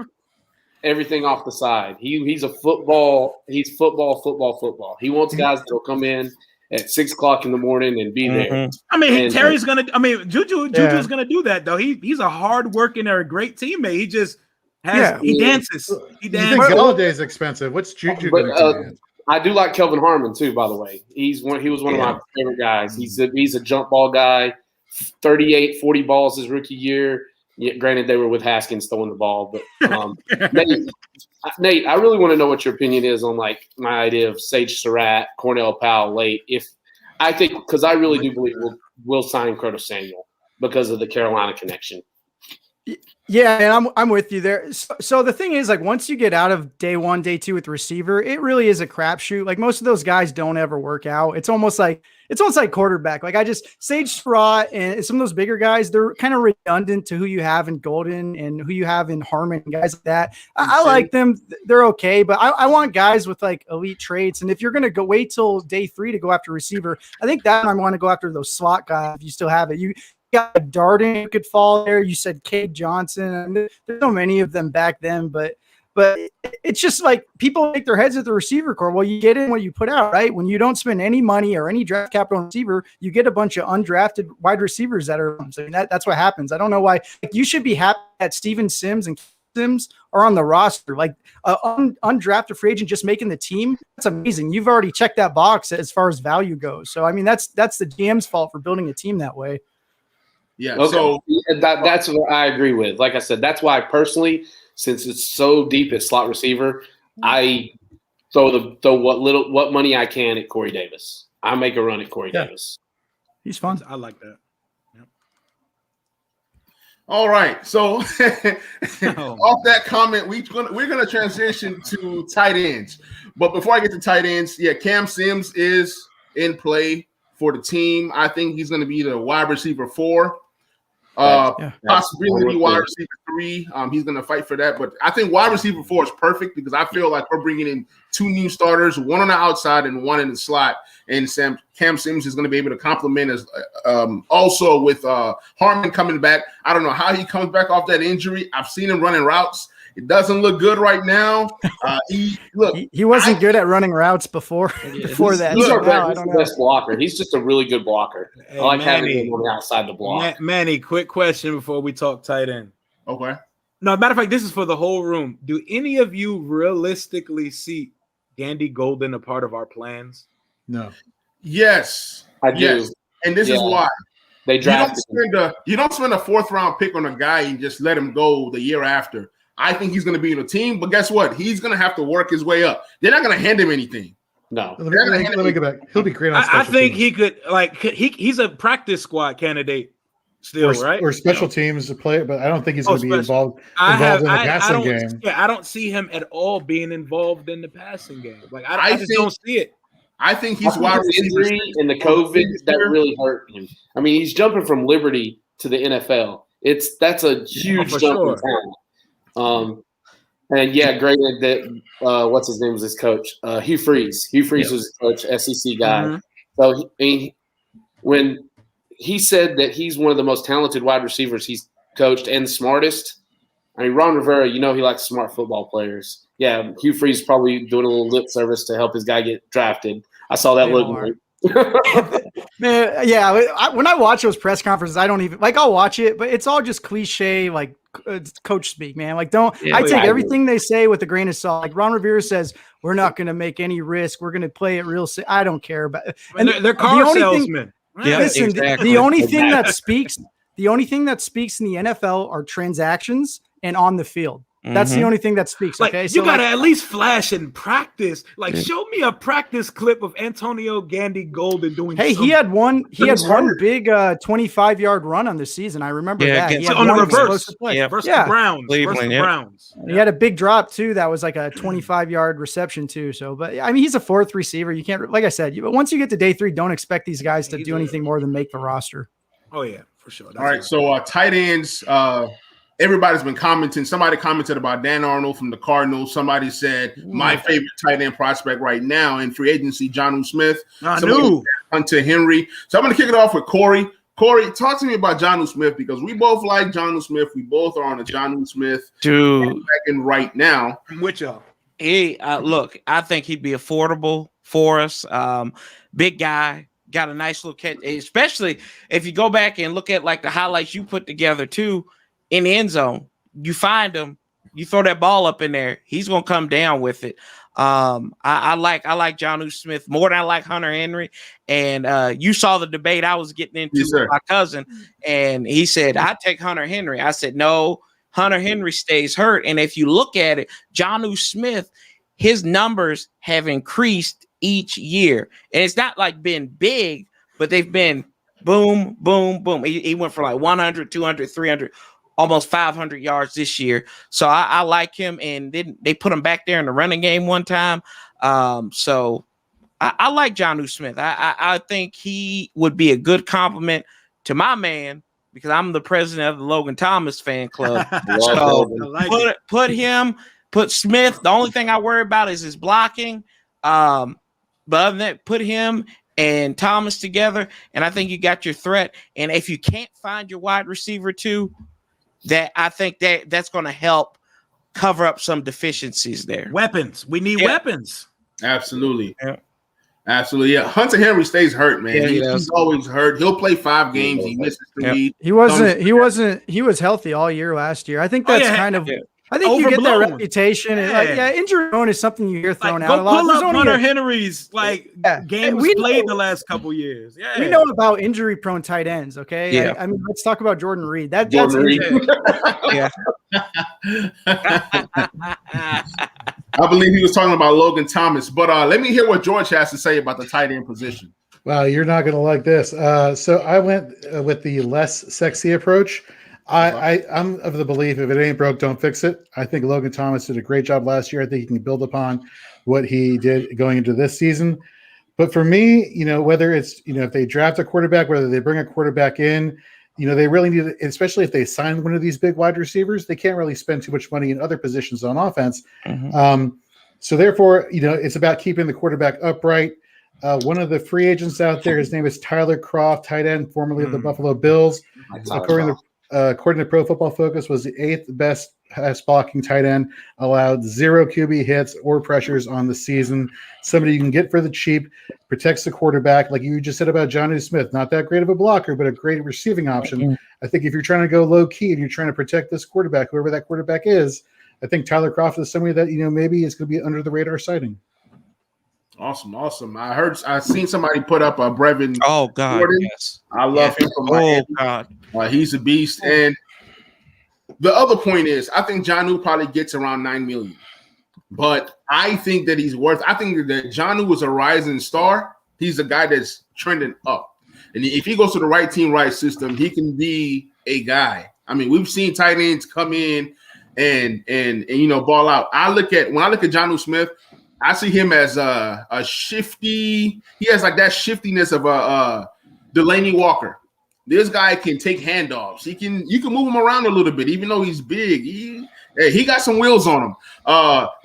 everything off the side. He's football. He wants guys that'll come in at 6 o'clock in the morning and be there. I mean, And- Terry's gonna. I mean, Juju's gonna do that though. He's a hard working or a great teammate. He just has. He dances. He You dances. think Galladay's expensive? What's Juju going to do? I do like Kelvin Harmon too, by the way. He was one of my favorite guys. He's a jump ball guy. 38, 40 balls his rookie year. Yeah, granted, they were with Haskins throwing the ball, but Nate, I really want to know what your opinion is on like my idea of Sage Surratt, Cornell Powell late. Because I really do believe we'll sign Curtis Samuel because of the Carolina connection. Yeah, and I'm with you there. So the thing is, like, once you get out of day 1, day 2 with receiver, it really is a crapshoot. Like, most of those guys don't ever work out. It's almost like quarterback. Like, Sage Surratt and some of those bigger guys, they're kind of redundant to who you have in Golden and who you have in Harmon and guys like that. I like them. They're okay, but I want guys with like elite traits. And if you're going to wait till day 3 to go after receiver, I think that I want to go after those slot guys if you still have it. You got Darden who could fall there. You said Cade Johnson. There's so many of them back then, but it's just like people make their heads at the receiver core. Well, you get in what you put out, right? When you don't spend any money or any draft capital on receiver, you get a bunch of undrafted wide receivers that are. I mean, that's what happens. I don't know why. Like, you should be happy that Steven Sims and Sims are on the roster. Like undrafted free agent just making the team. That's amazing. You've already checked that box as far as value goes. So I mean, that's the GM's fault for building a team that way. Yeah. Okay. So that's what I agree with. Like I said, that's why personally, since it's so deep at slot receiver, I throw what money I can at Corey Davis. I make a run at Corey Davis. He's fun. I like that. Yep. all right. So off that comment, we're gonna transition to tight ends. But before I get to tight ends, Cam Sims is in play for the team. I think he's gonna be the wide receiver 4. Possibility wide receiver 3. He's going to fight for that, but I think wide receiver 4 is perfect because I feel like we're bringing in 2 new starters, one on the outside and one in the slot. And Cam Sims is going to be able to complement us also with Harmon coming back. I don't know how he comes back off that injury. I've seen him running routes. It doesn't look good right now. He wasn't good at running routes before that. He's the best blocker. He's just a really good blocker. Hey, I like having him on the outside the block. Manny, quick question before we talk tight end. Okay. No, matter of fact, this is for the whole room. Do any of you realistically see Gandy Golden a part of our plans? No. Yes. I do. Yes. And this is why. They drafted you don't spend a 4th round pick on a guy and just let him go the year after. I think he's going to be in the team, but guess what? He's going to have to work his way up. They're not going to hand him anything. No. Let me go back. He'll be great on special I think teams. he could, he's a practice squad candidate still, right? Or special teams to play, but I don't think he's going to be involved in the passing game. Yeah, I don't see him at all being involved in the passing game. Like I just don't see it. I think he's wide receiver injury and the COVID that really hurt him. I mean, he's jumping from Liberty to the NFL. That's a huge jump in talent. And granted that what's his name was his coach, Hugh Freeze. Hugh Freeze was his coach, SEC guy. Mm-hmm. So when he said that he's one of the most talented wide receivers he's coached and smartest. I mean, Ron Rivera, he likes smart football players. Yeah, Hugh Freeze probably doing a little lip service to help his guy get drafted. I saw that look. Man, when I watch those press conferences, I don't even I'll watch it, but it's all just cliche, coach speak, man. I take everything they say with a grain of salt. Like Ron Rivera says, we're not going to make any risk. We're going to play it real. I don't care about it. And they're car salesmen. Listen, exactly. the only thing that speaks in the NFL are transactions and on the field. That's the only thing that speaks. Like, Okay, you gotta at least flash in practice. Like, Yeah. show me a practice clip of Antonio Gandy Golden doing. Hey, something. he had one hurt. big 25-yard run on the season. I remember Yeah, that. He against- had on the one reverse. explosive play. Yeah. Versus Yeah. the Browns. Cleveland, Versus the yeah. Browns. He had a big drop too. That was like a 25-yard reception too. So, but I mean, he's a fourth receiver. You can't, like I said, but once you get to day 3, don't expect these guys to do anything more than make the roster. Oh yeah, for sure. That's All right, so tight ends. Everybody's been commenting. Somebody commented about Dan Arnold from the Cardinals. Somebody said my favorite tight end prospect right now in free agency, Jonnu Smith. Somebody said Hunter Henry. So I'm going to kick it off with Corey. Corey, talk to me about Jonnu Smith because we both like Jonnu Smith. We both are on a Jonnu Smith second right now. I'm with y'all. He look, I think he'd be affordable for us. Big guy, got a nice little catch, especially if you go back and look at like the highlights you put together too. In the end zone, you find him, you throw that ball up in there, he's gonna come down with it. I like Jonnu Smith more than I like Hunter Henry. And you saw the debate I was getting into with my cousin, and he said, I'd take Hunter Henry. I said, no, Hunter Henry stays hurt. And if you look at it, Jonnu Smith, his numbers have increased each year. And it's not like been big, but they've been boom, boom, boom. He went for like 100, 200, 300. Almost 500 yards this year. So I like him, and then they put him back there in the running game one time. So I like Jonnu Smith. I think he would be a good compliment to my man because I'm the president of the Logan Thomas fan club. So put Smith. The only thing I worry about is his blocking. But other than that, put him and Thomas together, and I think you got your threat. And if you can't find your wide receiver too, that I think that's going to help cover up some deficiencies there. Weapons. We need weapons. Absolutely. Yeah. Absolutely. Yeah. Hunter Henry stays hurt, man. Yeah, he's always hurt. He'll play 5 games. He misses 3. He was healthy all year last year. I think that's I think you get that reputation. And injury prone is something you hear thrown out a lot. Pull up Hunter Henry's games played the last couple years. Yeah, we know about injury prone tight ends. Okay, yeah. I mean, let's talk about Jordan Reed. That's Reed. Yeah. I believe he was talking about Logan Thomas, but let me hear what George has to say about the tight end position. Wow, you're not going to like this. So I went with the less sexy approach. I'm of the belief if it ain't broke, don't fix it. I think Logan Thomas did a great job last year. I think he can build upon what he did going into this season. But for me, whether it's, if they draft a quarterback, whether they bring a quarterback in, they really need it, especially if they sign one of these big wide receivers, they can't really spend too much money in other positions on offense. Mm-hmm. So therefore, it's about keeping the quarterback upright. One of the free agents out there, his name is Tyler Kroft, tight end, formerly of the Buffalo Bills. According to Pro Football Focus, was the 8th best pass blocking tight end, allowed 0 QB hits or pressures on the season. Somebody you can get for the cheap, protects the quarterback, like you just said about Jonnu Smith. Not that great of a blocker, but a great receiving option. Mm-hmm. I think if you're trying to go low key and you're trying to protect this quarterback, whoever that quarterback is, I think Tyler Kroft is somebody that maybe is going to be under the radar sighting. Awesome. I've seen somebody put up a Brevin. Oh God, Gordon. yes. I love him from Miami. God, he's a beast. And the other point is, I think Jonnu probably gets around $9 million, but I think that he's worth. I think that Jonnu is a rising star. He's a guy that's trending up, and if he goes to the right team, right system, he can be a guy. I mean, we've seen tight ends come in and ball out. When I look at Jonnu Smith, I see him as a shifty. He has like that shiftiness of a Delaney Walker. This guy can take handoffs. You can move him around a little bit, even though he's big. He got some wheels on him.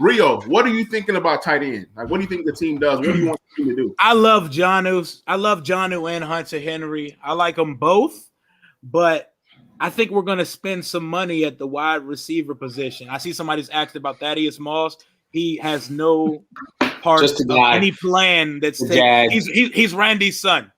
Rio, what are you thinking about tight end? Like, what do you think the team does? What do you want the team to do? I love Jonnu and Hunter Henry. I like them both, but I think we're going to spend some money at the wide receiver position. I see somebody's asked about Thaddeus Moss. He has no part of any plan that's he's Randy's son.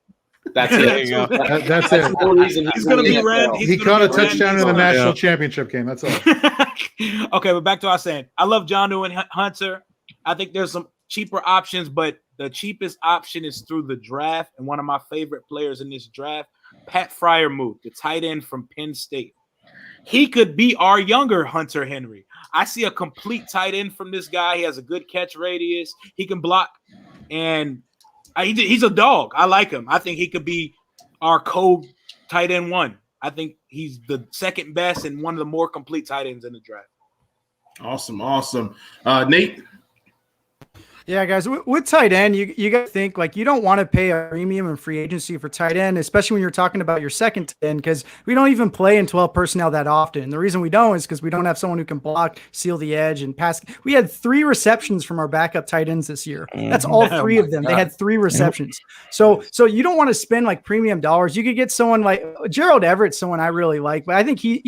That's it. There you go. That's it. No reason he's going to be Randy. He caught a touchdown in the national championship game. That's all. Okay, but back to what I was saying. I love Jonnu and Hunter. I think there's some cheaper options, but the cheapest option is through the draft. And one of my favorite players in this draft, Pat Fryermuth, the tight end from Penn State. he could be our younger Hunter Henry. I see a complete tight end from this guy. He has a good catch radius. He can block, and he's a dog. I like him. I think he could be our co-tight end one. I think he's the second best and one of the more complete tight ends in the draft. Awesome. Nate? Yeah, guys, with tight end, you got to think like you don't want to pay a premium in free agency for tight end, especially when you're talking about your second tight end, because we don't even play in 12 personnel that often. The reason we don't is because we don't have someone who can block, seal the edge, and pass. We had 3 receptions from our backup tight ends this year. That's all 3 of them. They had 3 receptions. So you don't want to spend like premium dollars. You could get someone like Gerald Everett's someone I really like, but I think he's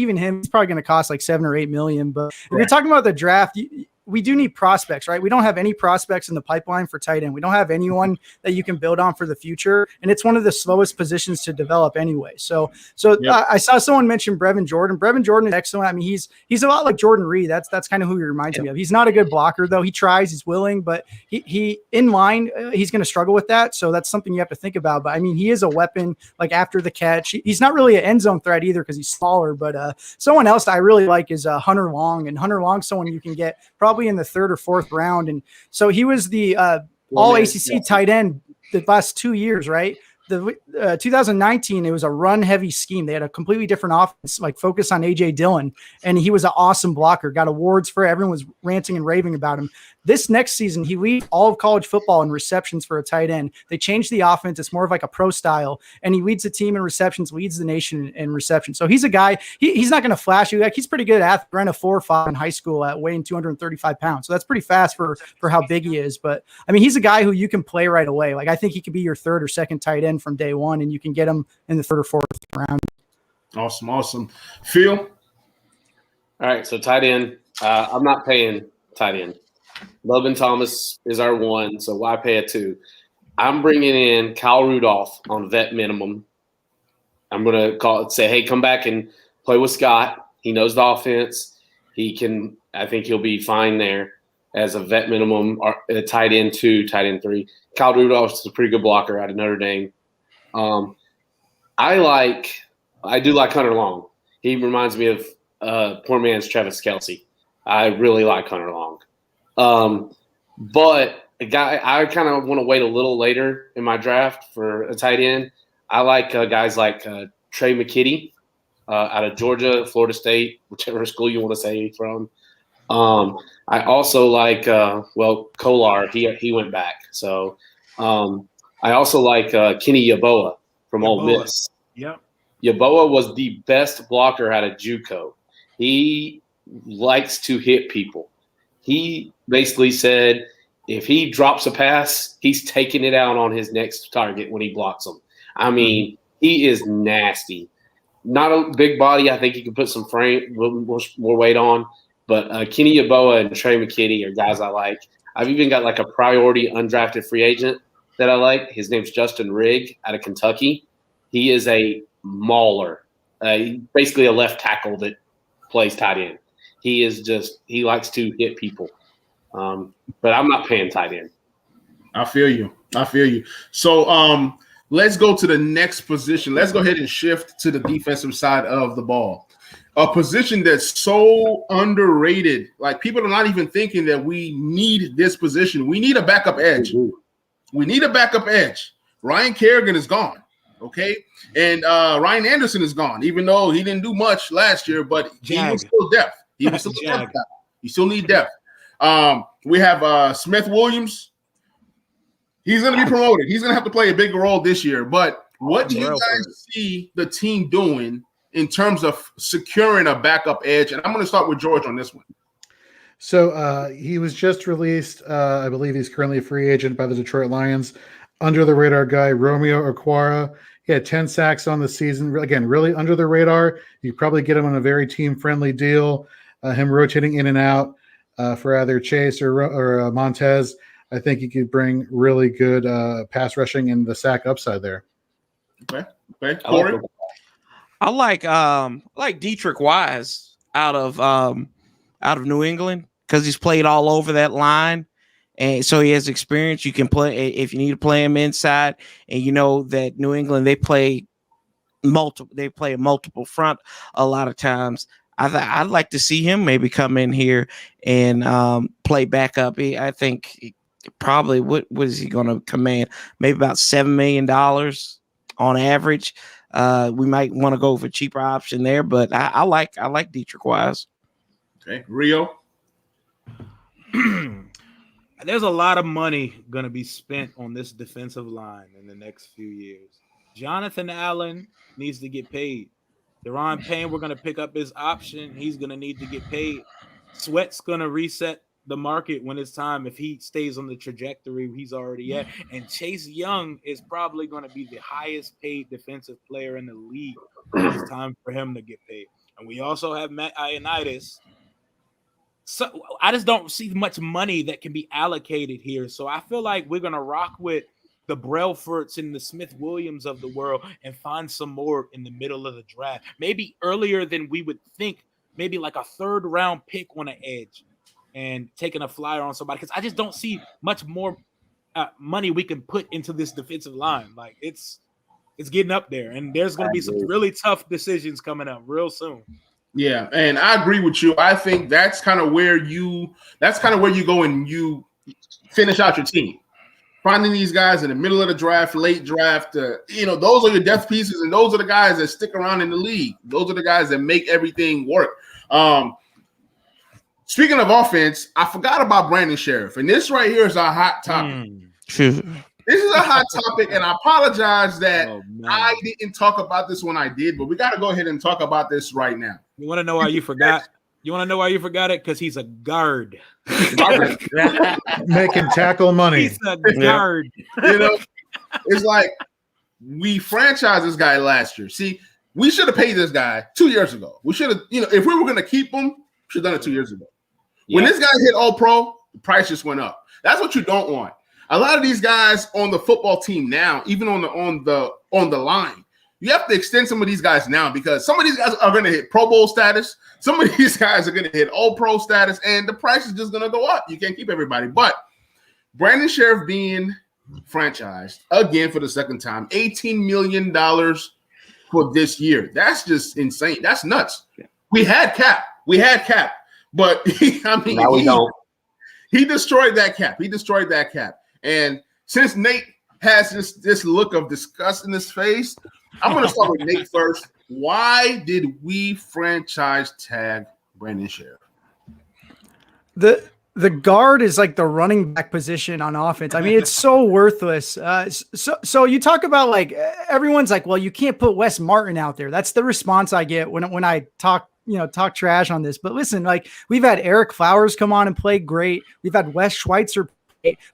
probably going to cost like 7 or 8 million. But if you're talking about the draft, we do need prospects, right? We don't have any prospects in the pipeline for tight end. We don't have anyone that you can build on for the future. And it's one of the slowest positions to develop anyway. So yep. I saw someone mention Brevin Jordan. Brevin Jordan is excellent. I mean, he's a lot like Jordan Reed. That's kind of who he reminds me of. He's not a good blocker though. He tries, he's willing, but he in line, he's going to struggle with that. So that's something you have to think about. But I mean, he is a weapon like after the catch. He's not really an end zone threat either because he's smaller, but someone else I really like is Hunter Long, and Hunter Long, someone you can get probably in the 3rd or 4th round. And so he was the all ACC tight end the last 2 years, right? The 2019, it was a run-heavy scheme. They had a completely different offense, like focus on A.J. Dillon, and he was an awesome blocker. Got awards for it. Everyone was ranting and raving about him. This next season, he leads all of college football in receptions for a tight end. They changed the offense. It's more of like a pro style, and he leads the team in receptions, leads the nation in receptions. So he's a guy, he's not going to flash you. Like he's pretty good at ran a 4.5 in high school at weighing 235 pounds. So that's pretty fast for how big he is. But I mean, he's a guy who you can play right away. Like I think he could be your 3rd or 2nd tight end from day one, and you can get him in the 3rd or 4th round. Awesome. Phil? All right, so tight end. I'm not paying tight end. Logan Thomas is our 1, so why pay a 2? I'm bringing in Kyle Rudolph on vet minimum. I'm going to say, hey, come back and play with Scott. He knows the offense. I think he'll be fine there as a vet minimum, or a tight end 2, tight end 3. Kyle Rudolph is a pretty good blocker out of Notre Dame. I do like Hunter Long. He reminds me of poor man's Travis Kelce. I really like Hunter Long. But a guy I kind of want to wait a little later in my draft for a tight end. I like guys like Trey McKitty out of Georgia, Florida State, whichever school you want to say he's from. I also like Kolar. He went back. So I also like Kenny Yeboah from Ole Miss. Yeah. Yeboah was the best blocker out of JUCO. He likes to hit people. He basically said if he drops a pass, he's taking it out on his next target when he blocks them. I mean, he is nasty. Not a big body. I think he can put some more weight on. But Kenny Yeboah and Trey McKitty are guys I like. I've even got like a priority undrafted free agent that I like. His name's Justin Rigg out of Kentucky. He is a mauler. Basically a left tackle that plays tight end. He likes to hit people. But I'm not paying tight end. I feel you. So let's go to the next position. Let's go ahead and shift to the defensive side of the ball. A position that's so underrated. Like people are not even thinking that we need this position. We need a backup edge. We need a backup edge. Ryan Kerrigan is gone. Okay. And Ryan Anderson is gone, even though he didn't do much last year, but he was still depth. He was still depth. You still need depth. We have Smith Williams. He's going to be promoted. He's going to have to play a bigger role this year. But what do you guys see the team doing in terms of securing a backup edge? And I'm going to start with George on this one. So he was just released. I believe he's currently a free agent by the Detroit Lions. Under the radar guy, Romeo Okwara. He had 10 sacks on the season. Again, really under the radar. You probably get him on a very team-friendly deal. Him rotating in and out for either Chase or Montez. I think he could bring really good pass rushing and the sack upside there. Okay. Corey? I like Dietrich Wise out of New England because he's played all over that line. And so he has experience. You can play if you need to play him inside, and you know that New England they play a multiple front a lot of times. I'd like to see him maybe come in here and play backup. I think probably what is he going to command? Maybe about $7 million on average. We might want to go for a cheaper option there, but I like Dietrich Wise. Okay, Rio. There's a lot of money going to be spent on this defensive line in the next few years. Jonathan Allen needs to get paid. Deron Payne, we're going to pick up his option. He's going to need to get paid. Sweat's going to reset the market when it's time if he stays on the trajectory he's already at. And Chase Young is probably going to be the highest paid defensive player in the league. It's time for him to get paid. And we also have Matt Ioannidis. So I just don't see much money that can be allocated here. So I feel like we're going to rock with the Brelforts and the Smith Williams of the world and find some more in the middle of the draft. Maybe earlier than we would think, maybe like a 3rd round pick on an edge and taking a flyer on somebody. Because I just don't see much more money we can put into this defensive line. Like it's getting up there, and there's going to be some really tough decisions coming up real soon. Yeah, and I agree with you. I think that's kind of where you go and you finish out your team. Finding these guys in the middle of the draft, late draft, those are your depth pieces, and those are the guys that stick around in the league. Those are the guys that make everything work. Speaking of offense, I forgot about Brandon Sheriff, and this right here is a hot topic. This is a hot topic, and I apologize that I didn't talk about this when I did, but we got to go ahead and talk about this right now. You want to know why you forgot? You want to know why you forgot it? Because he's a guard. Making tackle money. He's a guard. It's like we franchised this guy last year. See, we should have paid this guy 2 years ago. We should have, if we were going to keep him, should have done it 2 years ago. Yeah. When this guy hit All-Pro, the price just went up. That's what you don't want. A lot of these guys on the football team now, even on the line, you have to extend some of these guys now because some of these guys are going to hit Pro Bowl status. Some of these guys are going to hit All-Pro status, and the price is just going to go up. You can't keep everybody. But Brandon Sheriff being franchised again for the second time, $18 million for this year. That's just insane. That's nuts. We had cap, but we don't. He destroyed that cap. And since Nate has this look of disgust in his face, I'm going to start with Nate first. Why did we franchise tag Brandon Sheriff? The guard is like the running back position on offense. I mean, it's so worthless. So you talk about like everyone's like, well, you can't put Wes Martin out there. That's the response I get when I talk trash on this. But listen, like we've had Eric Flowers come on and play great. We've had Wes Schweitzer.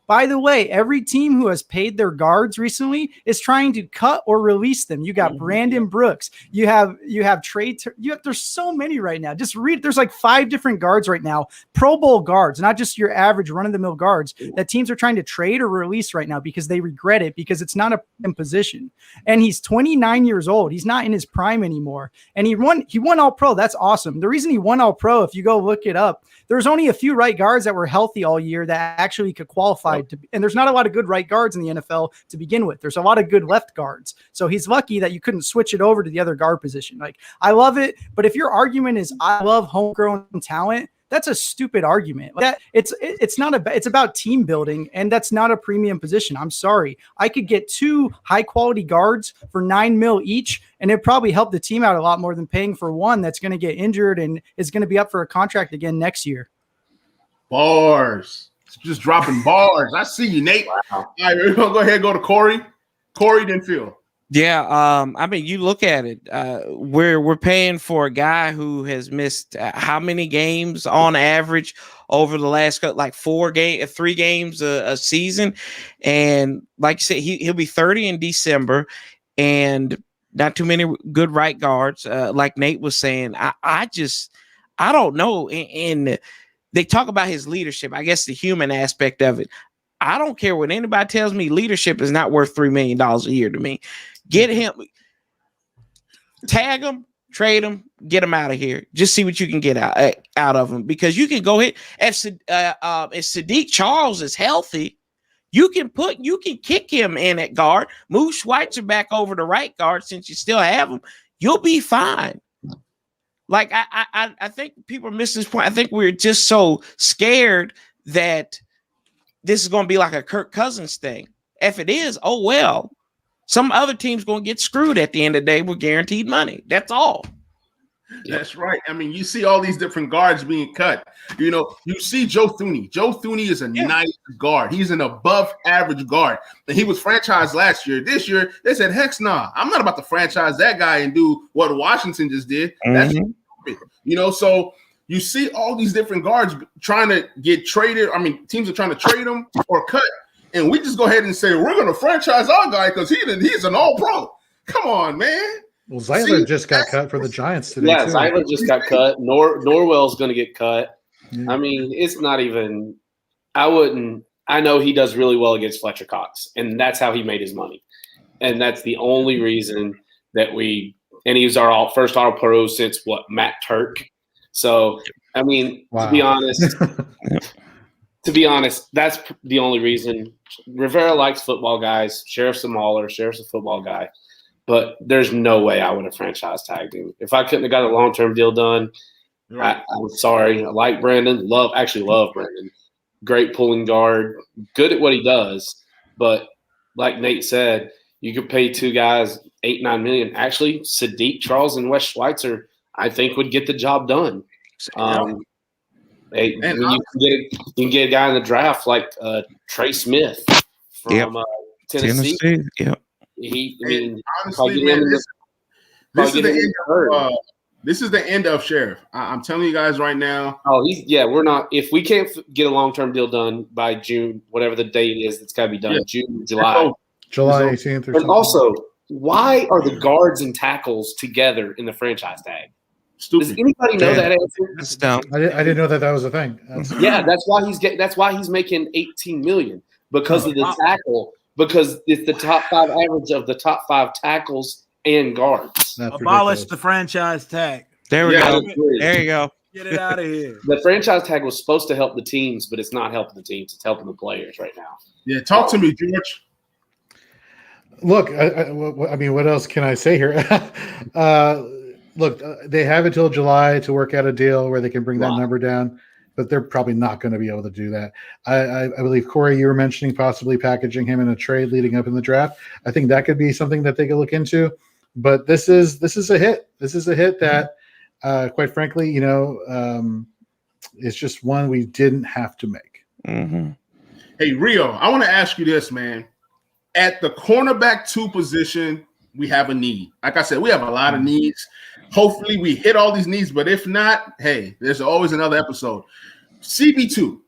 By the way, every team who has paid their guards recently is trying to cut or release them. You got Brandon Brooks. You have Trey. There's so many right now. Just read. There's like 5 different guards right now. Pro Bowl guards, not just your average run-of-the-mill guards that teams are trying to trade or release right now because they regret it because it's not a position. And he's 29 years old. He's not in his prime anymore. And he won All-Pro. That's awesome. The reason he won All-Pro, if you go look it up, there's only a few right guards that were healthy all year that actually could qualify and there's not a lot of good right guards in the NFL to begin with. There's a lot of good left guards. So he's lucky that you couldn't switch it over to the other guard position. Like I love it, but if your argument is I love homegrown talent, that's a stupid argument. That it's about team building, and that's not a premium position. I'm sorry. I could get 2 high quality guards for $9 million each, and it probably help the team out a lot more than paying for one that's going to get injured and is going to be up for a contract again next year. Bars. Just dropping bars. I see you, Nate. Wow. All right, we're going to go ahead and go to Corey. Corey, then Phil. Yeah, I mean, you look at it. We're paying for a guy who has missed how many games on average over the last 3 games a season, and like you said, he'll be 30 in December, and not too many good right guards. Like Nate was saying, I don't know. And they talk about his leadership. I guess the human aspect of it. I don't care what anybody tells me. Leadership is not worth $3 million a year to me. Get him, tag him, trade him, get him out of here. Just see what you can get out of him, because you can go hit. If Sadiq Charles is healthy, you can kick him in at guard, move Schweitzer back over to right guard since you still have him. You'll be fine. Like I think people are missing this point. I think we're just so scared that this is going to be like a Kirk Cousins thing. If it is, oh well. Some other team's going to get screwed at the end of the day with guaranteed money. That's all. That's right. I mean, you see all these different guards being cut. You know, you see Joe Thuney. Joe Thuney is a nice guard. He's an above average guard. And he was franchised last year. This year, they said, heck nah, I'm not about to franchise that guy and do what Washington just did. That's stupid. You know, so you see all these different guards trying to get traded. I mean, teams are trying to trade them or cut. And we just go ahead and say, we're going to franchise our guy because he's an all-pro. Come on, man. Well, Zeiler just got cut for the Giants today. Yeah, too. Zeiler just got cut. Norwell's going to get cut. Yeah. I mean, it's not even – I know he does really well against Fletcher Cox, and that's how he made his money. And that's the only reason that and he was our first All-Pro since, Matt Turk. So, I mean, to be honest, that's the only reason. Rivera likes football guys. Sheriff's a mauler. Sheriff's a football guy. But there's no way I would have franchise tagged him. If I couldn't have got a long-term deal done, right. I'm sorry. I like Brandon. Love Brandon. Great pulling guard. Good at what he does. But like Nate said, you could pay two guys $8-9 million. Actually, Sadiq Charles and Wes Schweitzer, I think, would get the job done. You can get a guy in the draft like Trey Smith from Tennessee. Yep. Honestly, man, this is the end of Sheriff. I'm telling you guys right now. We're not. If we can't get a long-term deal done by June, whatever the date is, it's got to be done. June, July 18th. And also, why are the guards and tackles together in the franchise tag? Stupid. Does anybody know that answer? That's dumb. I didn't know that was a thing. That's why he's making $18 million because of the tackle. Because it's the top 5 average of the top 5 tackles and guards. Abolish the franchise tag. There we go. There you go. Get it out of here. The franchise tag was supposed to help the teams, but it's not helping the teams. It's helping the players right now. Yeah, talk to me, George. Look, I mean, what else can I say here? Look, they have until July to work out a deal where they can bring that number down. But they're probably not going to be able to do that. I believe, Corey, you were mentioning possibly packaging him in a trade leading up in the draft. I think that could be something that they could look into. But this is a hit. This is a hit that, quite frankly, it's just one we didn't have to make. Mm-hmm. Hey, Rio, I want to ask you this, man. At the cornerback 2 position, we have a need. Like I said, we have a lot of needs. Hopefully we hit all these needs, but if not, hey, there's always another episode. CB2,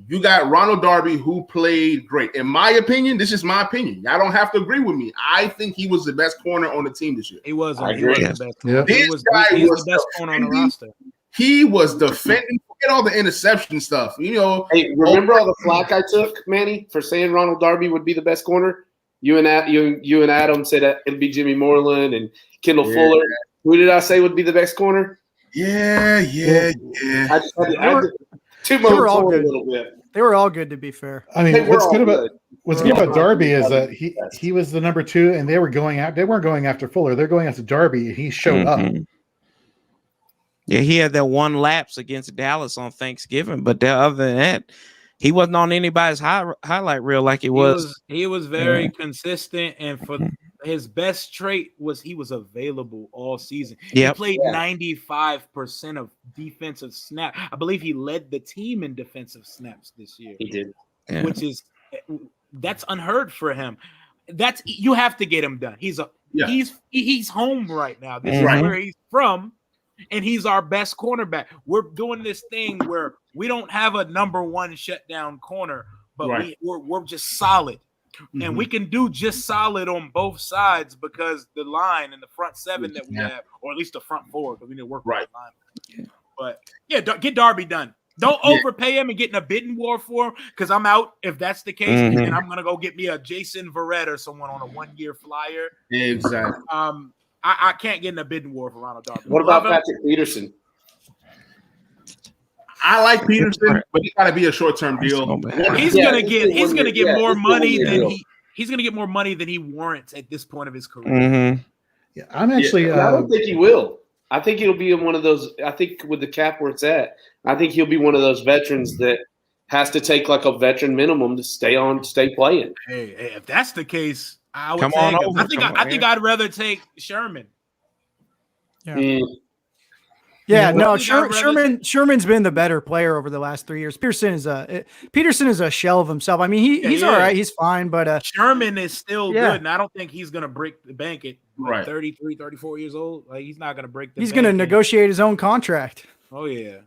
you got Ronald Darby, who played great. In my opinion, this is my opinion. Y'all don't have to agree with me. I think he was the best corner on the team this year. He was. I agree. He was the best corner. He was the best corner on the roster. He was defending. Forget all the interception stuff. Hey, remember all the flack I took, Manny, for saying Ronald Darby would be the best corner? You and Adam said that it'd be Jimmy Moreland and Kendall Fuller. Who did I say would be the best corner? Yeah. They were all good. A little bit. They were all good, to be fair. I mean, what's good about Darby is that he was the number 2, and they weren't going after Fuller. They're going after Darby, and he showed up. Yeah, he had that one lapse against Dallas on Thanksgiving, but other than that, he wasn't on anybody's highlight reel like he was. He was very consistent, and for his best trait was he was available all season. He played 95% of defensive snaps. I believe he led the team in defensive snaps this year. He did, that's unheard for him. You have to get him done. He's home right now. This is where he's from. And he's our best cornerback. We're doing this thing where we don't have a number 1 shutdown corner, but we're just solid. Mm-hmm. And we can do just solid on both sides because the line and the front 7 that we have, or at least the front 4, because we need to work right line. Yeah. But get Darby done. Don't overpay him and get in a bidding war for him, because I'm out if that's the case. And I'm gonna go get me a Jason Verrett or someone on a 1-year flyer. Exactly. I can't get in a bidding war for Ronald Darby. What about Patrick Peterson? I like Peterson, but it's got to be a short-term deal. He's gonna get more money than he warrants at this point of his career. Yeah, I'm actually. I don't think he will. I think he'll be in one of those. I think with the cap where it's at, I think he'll be one of those veterans that has to take like a veteran minimum to stay playing. Hey, if that's the case, I would Come take on him. over. I think I'd rather take Sherman. Yeah. Mm. Yeah, You know, no, I think I'd rather Sherman's been the better player over the last 3 years. Peterson is a shell of himself. I mean, he's all right, he's fine, but Sherman is still yeah. good, and I don't think he's gonna break the bank at Right. 33, 34 years old. Like he's not gonna break the he's bank. going to negotiate his own contract. Oh yeah.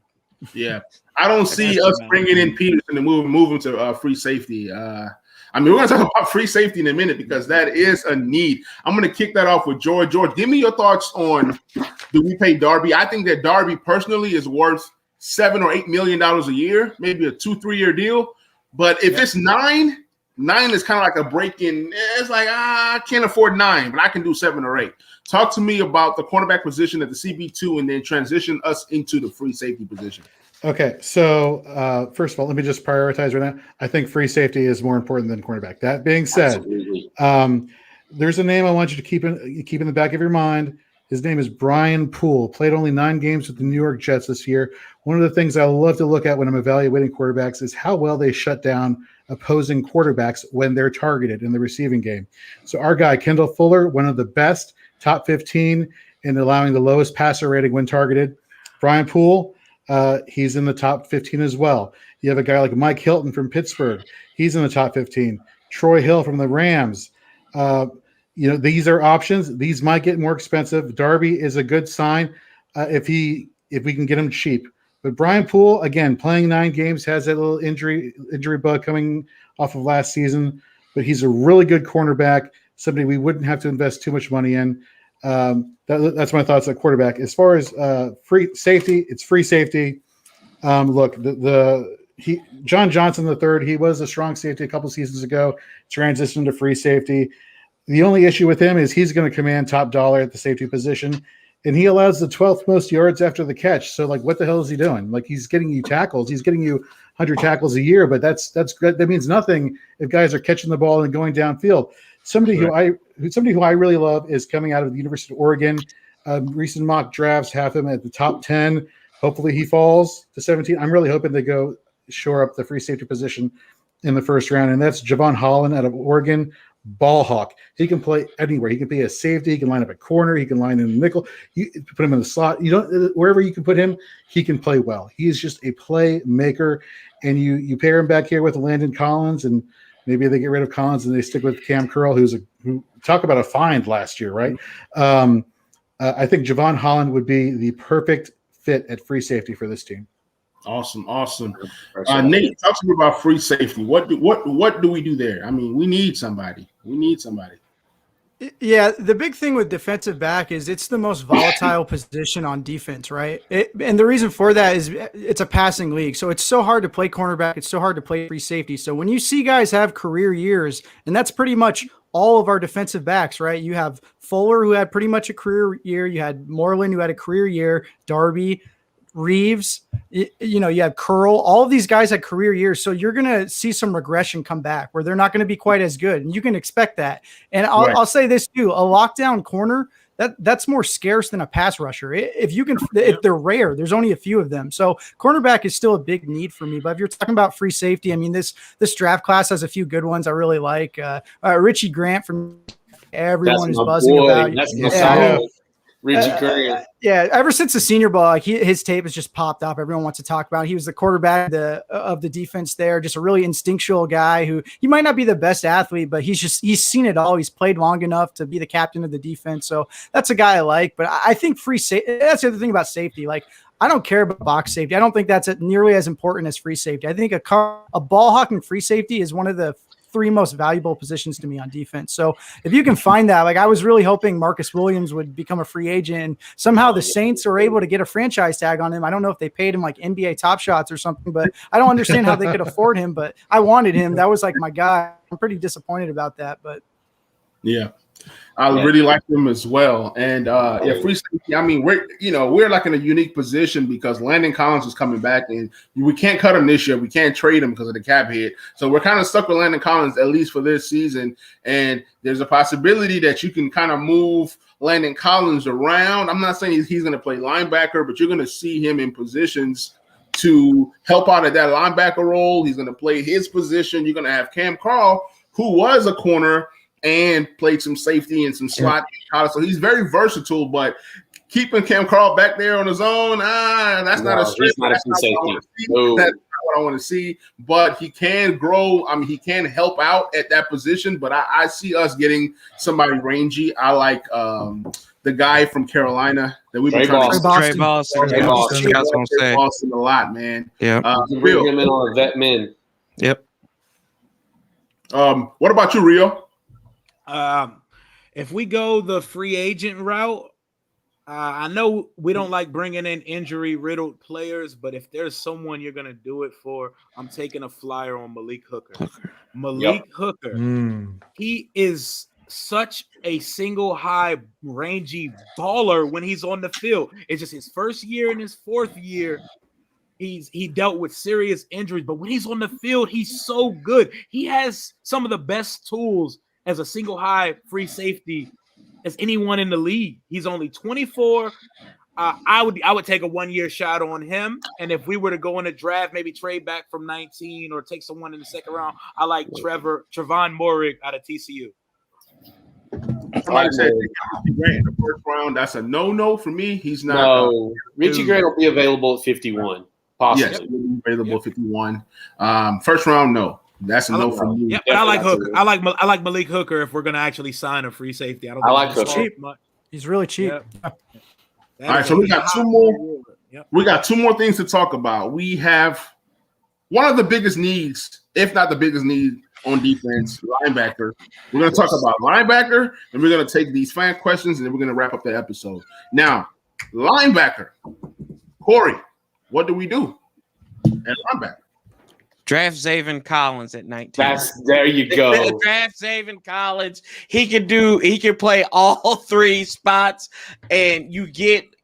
Yeah, I don't see That's us true, man. bringing in Peterson to move him to free safety. I mean, we're going to talk about free safety in a minute because that is a need. I'm going to kick that off with George. George, give me your thoughts on, do we pay Darby? I think that Darby personally is worth $7 or $8 million a year, maybe a 2-3 year deal. But if it's nine is kind of like a break-in. It's like, I can't afford 9, but I can do 7 or 8. Talk to me about the cornerback position at the CB2 and then transition us into the free safety position. Okay, so first of all, let me just prioritize right now. I think free safety is more important than cornerback. That being said, there's a name I want you to keep in the back of your mind. His name is Brian Poole. Played only 9 games with the New York Jets this year. One of the things I love to look at when I'm evaluating quarterbacks is how well they shut down opposing quarterbacks when they're targeted in the receiving game. So our guy, Kendall Fuller, one of the best, top 15 in allowing the lowest passer rating when targeted. Brian Poole, he's in the top 15 as well. You have a guy like Mike Hilton from Pittsburgh. He's in the top 15. Troy Hill from the Rams. These are options. These might get more expensive. Darby is a good sign if we can get him cheap. But Brian Poole, again, playing 9 games, has that little injury bug coming off of last season. But he's a really good cornerback, somebody we wouldn't have to invest too much money in. That's my thoughts on quarterback. As far as free safety, it's free safety. Look, John Johnson III, he was a strong safety a couple seasons ago, transitioned to free safety. The only issue with him is he's going to command top dollar at the safety position, and he allows the 12th most yards after the catch. So, like, what the hell is he doing? Like, he's getting you tackles. He's getting you 100 tackles a year, but that's good. That means nothing if guys are catching the ball and going downfield. Somebody who I really love is coming out of the University of Oregon. Recent mock drafts have him at the top 10. Hopefully he falls to 17. I'm really hoping they go shore up the free safety position in the first round, and that's Javon Holland out of Oregon. Ball hawk. He can play anywhere. He can be a safety. He can line up at corner. He can line in the nickel. You put him in the slot. Wherever you can put him, he can play well. He is just a playmaker. And you pair him back here with Landon Collins, and maybe they get rid of Collins and they stick with Cam Curl, who talk about a find last year, right? I think Javon Holland would be the perfect fit at free safety for this team. Awesome. Nate, talk to me about free safety. What do we do there? I mean, we need somebody. Yeah, the big thing with defensive back is it's the most volatile position on defense, right? And the reason for that is it's a passing league. So it's so hard to play cornerback. It's so hard to play free safety. So when you see guys have career years, and that's pretty much all of our defensive backs, right? You have Fuller, who had pretty much a career year. You had Moreland, who had a career year. Darby, Reeves, you have Curl. All of these guys had career years. So you're going to see some regression come back where they're not going to be quite as good. And you can expect that. And I'll say this too, a lockdown corner, that's more scarce than a pass rusher. If they're rare, there's only a few of them. So cornerback is still a big need for me. But if you're talking about free safety, I mean, this draft class has a few good ones I really like. Richie Grant from everyone is buzzing about. Richie Curry. Ever since the Senior Bowl, his tape has just popped up. Everyone wants to talk about it. He was the quarterback of the defense there, just a really instinctual guy who he might not be the best athlete, but he's seen it all. He's played long enough to be the captain of the defense. So that's a guy I like. But I think free safety, that's the other thing about safety. Like, I don't care about box safety. I don't think that's nearly as important as free safety. I think a ball hawking free safety is one of the 3 most valuable positions to me on defense. So if you can find that, like I was really hoping Marcus Williams would become a free agent, and somehow the Saints are able to get a franchise tag on him. I don't know if they paid him like NBA Top Shots or something, but I don't understand how they could afford him, but I wanted him. That was like my guy. I'm pretty disappointed about that, but yeah. I really like them as well. And free safety, I mean, we're like in a unique position because Landon Collins is coming back and we can't cut him this year. We can't trade him because of the cap hit. So we're kind of stuck with Landon Collins, at least for this season. And there's a possibility that you can kind of move Landon Collins around. I'm not saying he's going to play linebacker, but you're going to see him in positions to help out at that linebacker role. He's going to play his position. You're going to have Cam Carl, who was a corner and played some safety and some slot. So he's very versatile, but keeping Cam Carl back there on his own, that's not a strength. That's not what I want to see. But he can grow. I mean, he can help out at that position. But I see us getting somebody rangy. I like the guy from Carolina that we've been trying to Trey Boston. Boston a lot, man. Yeah. Bring him in on a vet min. Yep. What about you, Rio? If we go the free agent route, I know we don't like bringing in injury-riddled players, but if there's someone you're going to do it for, I'm taking a flyer on Malik Hooker. Hooker, he is such a single high, rangy baller when he's on the field. It's just his first year and his fourth year. He dealt with serious injuries, but when he's on the field, he's so good. He has some of the best tools as a single high free safety as anyone in the league. He's only 24. I would take a 1-year shot on him. And if we were to go in a draft, maybe trade back from 19 or take someone in the second round, I like Trevon Moehrig out of TCU. Somebody said Richie Grant in the first round. That's a no for me. He's not. No, Richie Grant will be available at 51. Possibly. Yes, available at 51. First round, no. That's a no for me. Yeah, but I like Hooker. I like Malik Hooker if we're going to actually sign a free safety. I like Hooker. Cheap. He's really cheap. Yeah. All right, so we got two more. Yep. We got two more things to talk about. We have one of the biggest needs, if not the biggest need on defense, linebacker. We're going to talk about linebacker, and we're going to take these fan questions, and then we're going to wrap up the episode. Now, linebacker, Corey, what do we do at linebacker? Draft Zaven Collins at 19. There you go. Draft Zaven Collins. He can play all three spots, and you get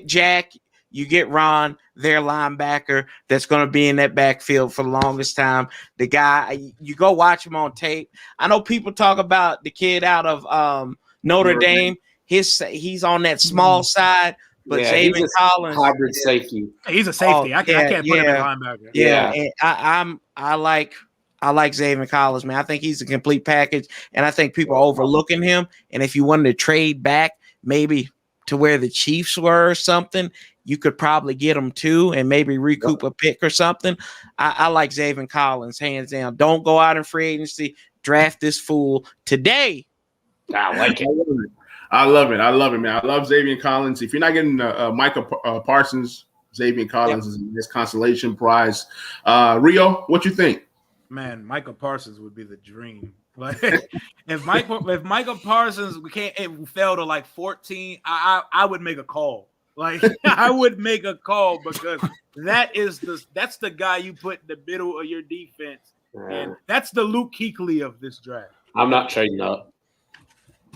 Jack, you get Ron, their linebacker that's going to be in that backfield for the longest time. The guy, you go watch him on tape. I know people talk about the kid out of Notre Dame. He's on that small side. But Zaven Collins, hybrid safety. He's a safety. I can't put him in linebacker. Yeah, and I like Zaven Collins, man. I think he's a complete package, and I think people are overlooking him. And if you wanted to trade back, maybe to where the Chiefs were or something, you could probably get him too, and maybe recoup a pick or something. I like Zaven Collins, hands down. Don't go out in free agency. Draft this fool today. I like it. I love it, man. I love Xavier Collins. If you're not getting Micah Parsons, Xavier Collins is this consolation prize. Rio, what you think? Man, Micah Parsons would be the dream. Like if Micah Parsons fell to like 14, I would make a call. Like I would make a call because that's the guy you put in the middle of your defense, and that's the Luke Kuechly of this draft. I'm not trading up.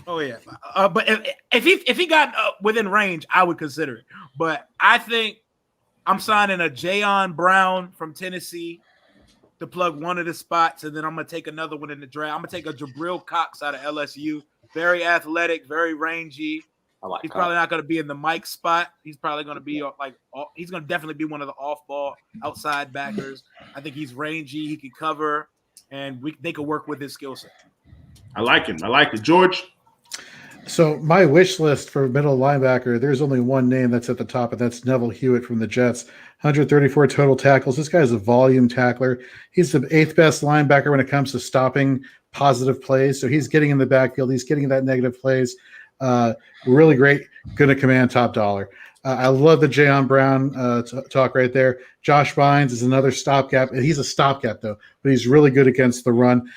Oh yeah, but if he got within range, I would consider it. But I think I'm signing a Jayon Brown from Tennessee to plug one of the spots, and then I'm gonna take another one in the draft. I'm gonna take a Jabril Cox out of LSU. Very athletic, very rangy. He's probably not gonna be in the Mike spot. He's probably gonna be he's gonna definitely be one of the off-ball outside backers. I think he's rangy. He can cover, and they could work with his skill set. I like him. George. So my wish list for middle linebacker, there's only one name that's at the top, and that's Neville Hewitt from the Jets. 134 total tackles. This guy's a volume tackler. He's the 8th best linebacker when it comes to stopping positive plays. So he's getting in the backfield. He's getting that negative plays. Really great. Going to command top dollar. I love the Jayon Brown talk right there. Josh Bynes is another stopgap. He's a stopgap, though, but he's really good against the run.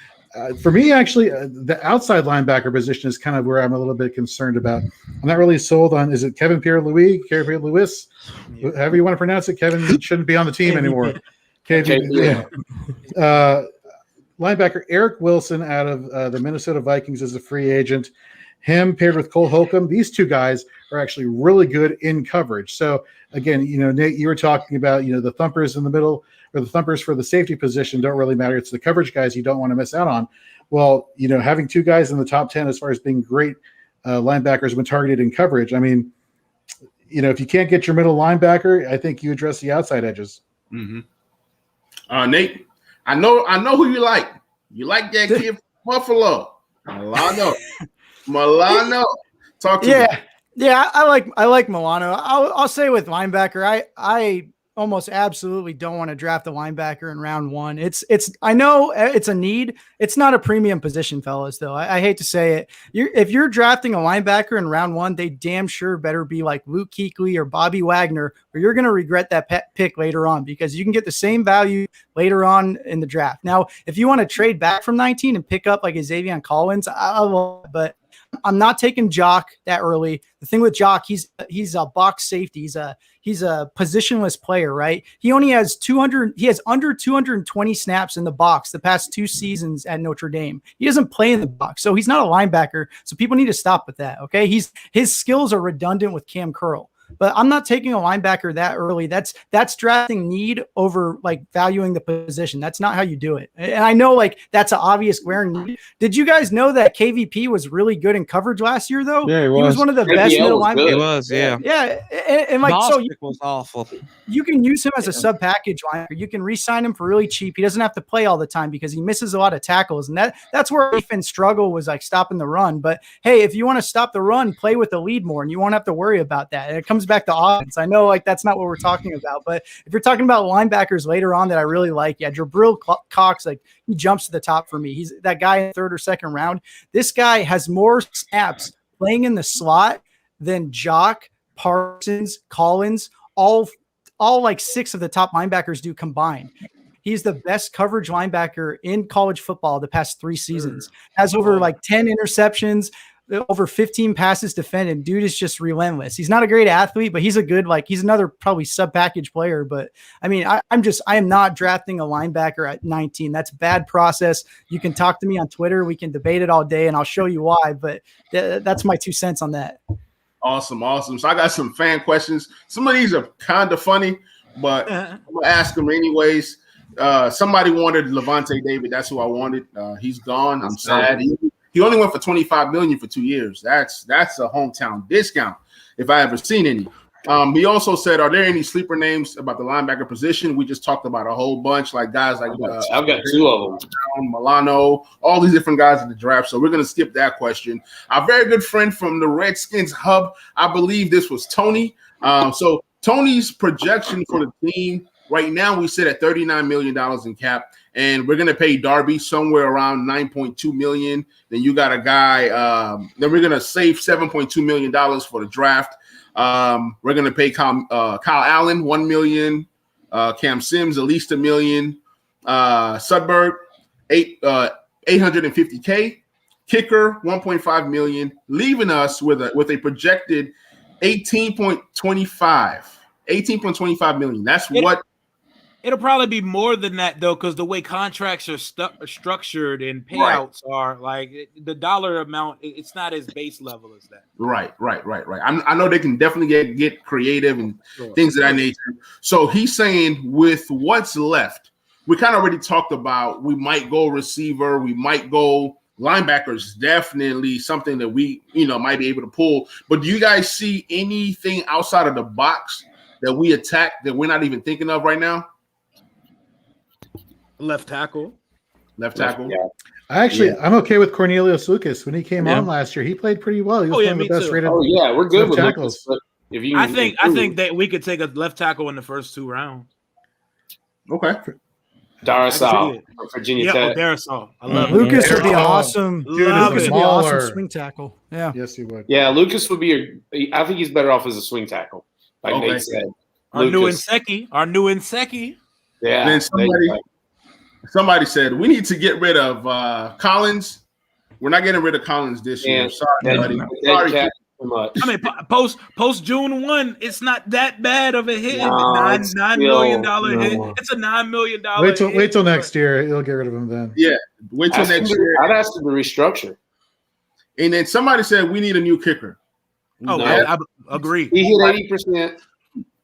For me, actually, the outside linebacker position is kind of where I'm a little bit concerned about. I'm not really sold on, is it Kevin Pierre-Louis, however you want to pronounce it. Kevin shouldn't be on the team anymore. Linebacker Eric Wilson out of the Minnesota Vikings is a free agent. Him paired with Cole Holcomb, these two guys are actually really good in coverage. So, again, Nate, you were talking about, the thumpers in the middle, or the thumpers for the safety position don't really matter. It's the coverage guys you don't want to miss out on. Well, having two guys in the top 10 as far as being great linebackers have been targeted in coverage. I mean, if you can't get your middle linebacker, I think you address the outside edges. Mm-hmm. Nate, I know who you like. You like that kid from Buffalo, Milano. Talk to me. Yeah, I like Milano. I'll say with linebacker, I almost absolutely don't want to draft a linebacker in round 1. I know it's a need. It's not a premium position, fellas, though. I hate to say it. If you're drafting a linebacker in round 1, they damn sure better be like Luke Kuechly or Bobby Wagner, or you're going to regret that pick later on, because you can get the same value later on in the draft. Now, if you want to trade back from 19 and pick up like a Xavier Collins, I will, but I'm not taking Jock that early. The thing with Jock, he's a box safety. He's a positionless player, right? He has under 220 snaps in the box the past 2 seasons at Notre Dame. He doesn't play in the box, so he's not a linebacker. So people need to stop with that. Okay. His skills are redundant with Cam Curl. But I'm not taking a linebacker that early. That's drafting need over like valuing the position. That's not how you do it. And I know like that's an obvious glaring need. Did you guys know that KVP was really good in coverage last year though? Yeah, he was one of the best middle linebackers. It was, yeah. Yeah. And like, so was awful. You can use him as a sub package linebacker. You can re-sign him for really cheap. He doesn't have to play all the time because he misses a lot of tackles. And that's where defense struggle was, like stopping the run. But hey, if you want to stop the run, play with the lead more and you won't have to worry about that. And it comes back to offense. I know like that's not what we're talking about, but if you're talking about linebackers later on that I really like, Jabril Cox, like he jumps to the top for me. He's that guy in 3rd or 2nd round. This guy has more snaps playing in the slot than Jock, Parsons, Collins, all like 6 of the top linebackers do combined. He's the best coverage linebacker in college football the past 3 seasons. Has over like 10 interceptions, over 15 passes defended. Dude is just relentless. He's not a great athlete, but he's a good, like he's another probably sub package player. But I mean, I am not drafting a linebacker at 19. That's bad process. You can talk to me on Twitter. We can debate it all day and I'll show you why, but that's my 2 cents on that. Awesome. So I got some fan questions. Some of these are kind of funny, but I'm going to ask them anyways. Somebody wanted Levante David. That's who I wanted. He's gone. I'm sad. He only went for $25 million for 2 years. That's a hometown discount if I ever seen any. He also said, are there any sleeper names about the linebacker position? We just talked about a whole bunch, like guys like I've got 2 of them. Milano, all these different guys in the draft. So we're going to skip that question. Our very good friend from the Redskins Hub, I believe this was Tony. So Tony's projection for the team right now, we sit at $39 million in cap. And we're going to pay Darby somewhere around $9.2 million. Then you got a guy. Then we're going to save $7.2 million for the draft. We're going to pay Kyle Allen $1 million. Cam Sims at least $1 million. Sudberg $850K. Kicker $1.5 million, leaving us with a projected $18.25 million. That's what. It'll probably be more than that, though, because the way contracts are structured and payouts are, like the dollar amount, it's not as base level as that. Right. I know they can definitely get creative and things of that nature. So he's saying with what's left, we kind of already talked about we might go receiver, we might go linebackers, definitely something that we might be able to pull. But do you guys see anything outside of the box that we attack that we're not even thinking of right now? Left tackle. Yeah. I'm okay with Cornelius Lucas. When he came on last year, he played pretty well. He was one of the best rated. Oh yeah, we're good with tackles. Lucas, if you I think that we could take a left tackle in the first 2 rounds. Okay. Darasol from Virginia Tech. Darasol. I love Lucas would be awesome. Lucas would be awesome swing tackle. Yeah. Yes, he would. Yeah, Lucas would be. I think he's better off as a swing tackle. Like Nate said. Our new Inseki. Yeah. Then somebody said we need to get rid of Collins. We're not getting rid of Collins this year. Sorry, buddy. Sorry. I mean, post June 1, it's not that bad of a hit. No, $9 million hit. It's a $9 million. Wait till next year. He'll get rid of him then. Yeah, wait till next year. I'd ask him to restructure. And then somebody said we need a new kicker. Oh, no. I agree. He hit 80%.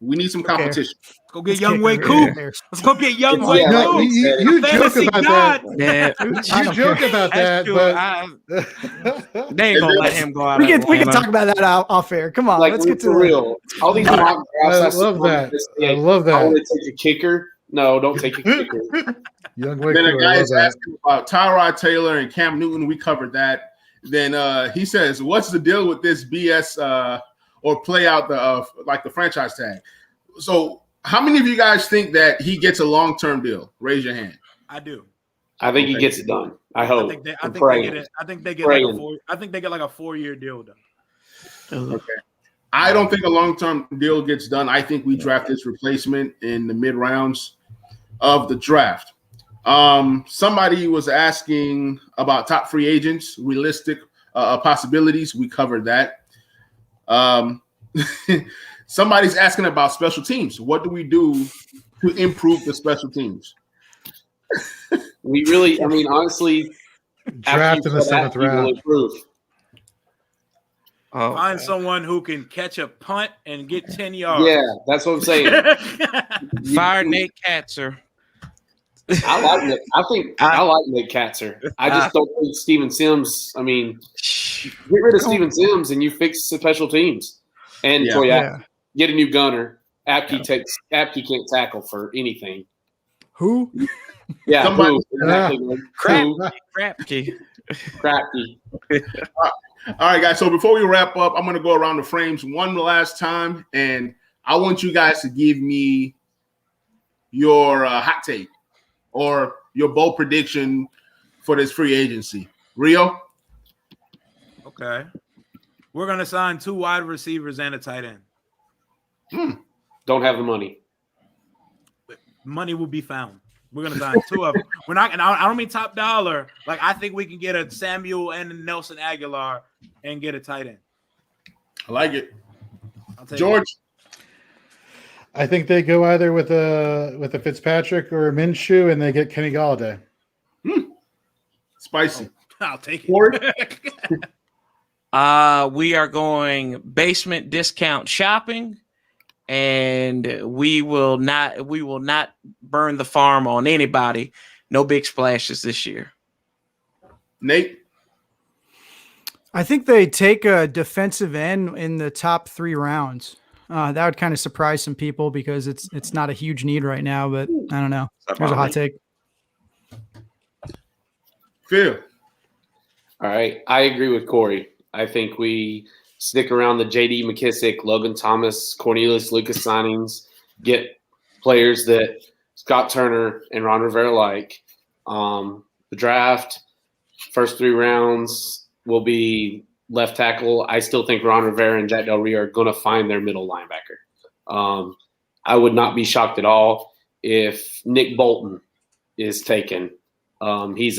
We need some competition. Let's go get Young Wei Koo. Let's go get Young Wei Yeah, like Koo. You joke about that. Yeah, You joke about that, true. but They ain't gonna let him go out. We can Atlanta. talk about that off air. Come on, Like, let's get to for the real. All these mock drafts, I love that. I love I want that. to take a kicker. No, don't take a kicker. Young Wei Then a Koo, I guy love is that. asking about Tyrod Taylor and Cam Newton. We covered that. Then he says, "What's the deal with this BS or play out the like the franchise tag?" So, how many of you guys think that he gets a long-term deal? Raise your hand. I do. I think he gets it done. I I hope. think they I'm get praying. it. I think they get like a 4-year deal done. Okay. I don't think a long-term deal gets done. I think we draft his replacement in the mid-rounds of the draft. Somebody was asking about top free agents, realistic possibilities. We covered that. Somebody's asking about special teams. What do we do to improve the special teams? We really, I mean, honestly, Draft in the 7th round. Oh, Find someone who can catch a punt and get 10 yards. Yeah, that's what I'm saying. Fire Nate Katzer. I like Nick. I like Nick Katzer. I just don't think Steven Sims. I mean, get rid of Steven Sims and you fix special teams. And Yeah. Troy, Yeah. get a new gunner. Apke can't tackle for anything. Who? Yeah, Somebody- who? Exactly. Who? Crapke. Crafty. All right, guys. So before we wrap up, I'm going to go around the frames one last time, and I want you guys to give me your hot take or your bold prediction for this free agency. Rio? Okay. We're going to sign 2 wide receivers and a tight end. Don't have the money. Money will be found. We're going to sign 2 of them. We're not, and I don't mean top dollar. Like, I think we can get a Samuel and a Nelson Aguilar and get a tight end. I like it. I'll take George? I think they go either with a Fitzpatrick or a Minshew, and they get Kenny Galladay. Spicy. I'll take it. Ford? We are going basement discount shopping, and we will not burn the farm on anybody. No big splashes this year. Nate? I think they take a defensive end in the top 3 rounds. That would kind of surprise some people because it's not a huge need right now, but I don't know. Here's a hot take. Phil? All right. I agree with Corey. I think we stick around the J.D. McKissick, Logan Thomas, Cornelius Lucas signings, get players that Scott Turner and Ron Rivera like. The draft, first 3 rounds will be left tackle. I still think Ron Rivera and Jack Del Rio are going to find their middle linebacker. I would not be shocked at all if Nick Bolton is taken. He's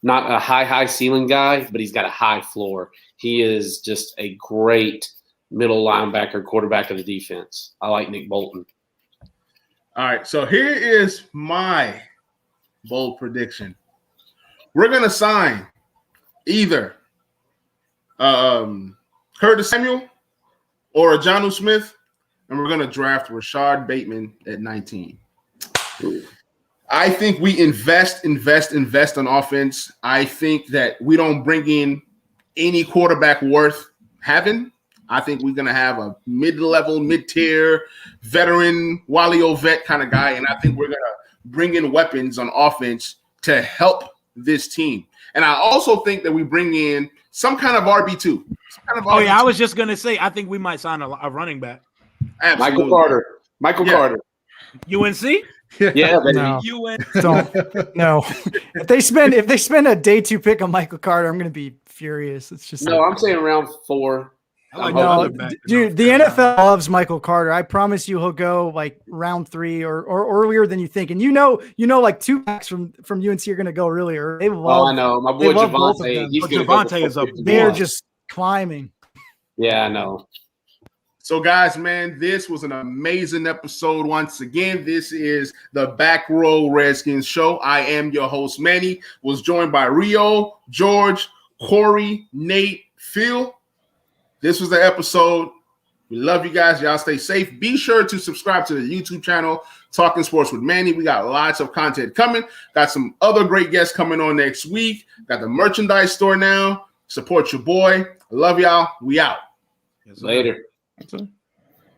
not a high ceiling guy, but he's got a high floor. He is just a great middle linebacker, quarterback of the defense. I like Nick Bolton. All right, so here is my bold prediction. We're going to sign either Curtis Samuel or a Jonnu Smith, and we're going to draft Rashad Bateman at 19. I think we invest on offense. I think that we don't bring in any quarterback worth having. I think we're going to have a mid-level, mid-tier, veteran, Wally O'Vet kind of guy, and I think we're going to bring in weapons on offense to help this team. And I also think that we bring in some kind of RB2. I was just going to say, I think we might sign a running back. Absolutely. Michael Carter. UNC? Yeah, baby. No. UNC. Don't. No. If they spend a day 2 pick on Michael Carter, I'm going to be furious. It's just No, I'm saying around 4. no, dude. The NFL loves Michael Carter. I promise you, he'll go like round 3 or earlier than you think. And you know, like 2 backs from UNC are going to go really early. I know. My boy Javonte. Javonte is up. They're just climbing. Yeah, I know. So, guys, man, this was an amazing episode. Once again, this is the Back Row Redskins show. I am your host, Manny. Was joined by Rio, George, Corey, Nate, Phil. This was the episode. We love you guys. Y'all stay safe. Be sure to subscribe to the YouTube channel, Talking Sports with Manny. We got lots of content coming. Got some other great guests coming on next week. Got the merchandise store now. Support your boy. I love y'all. We out. Later. That's it.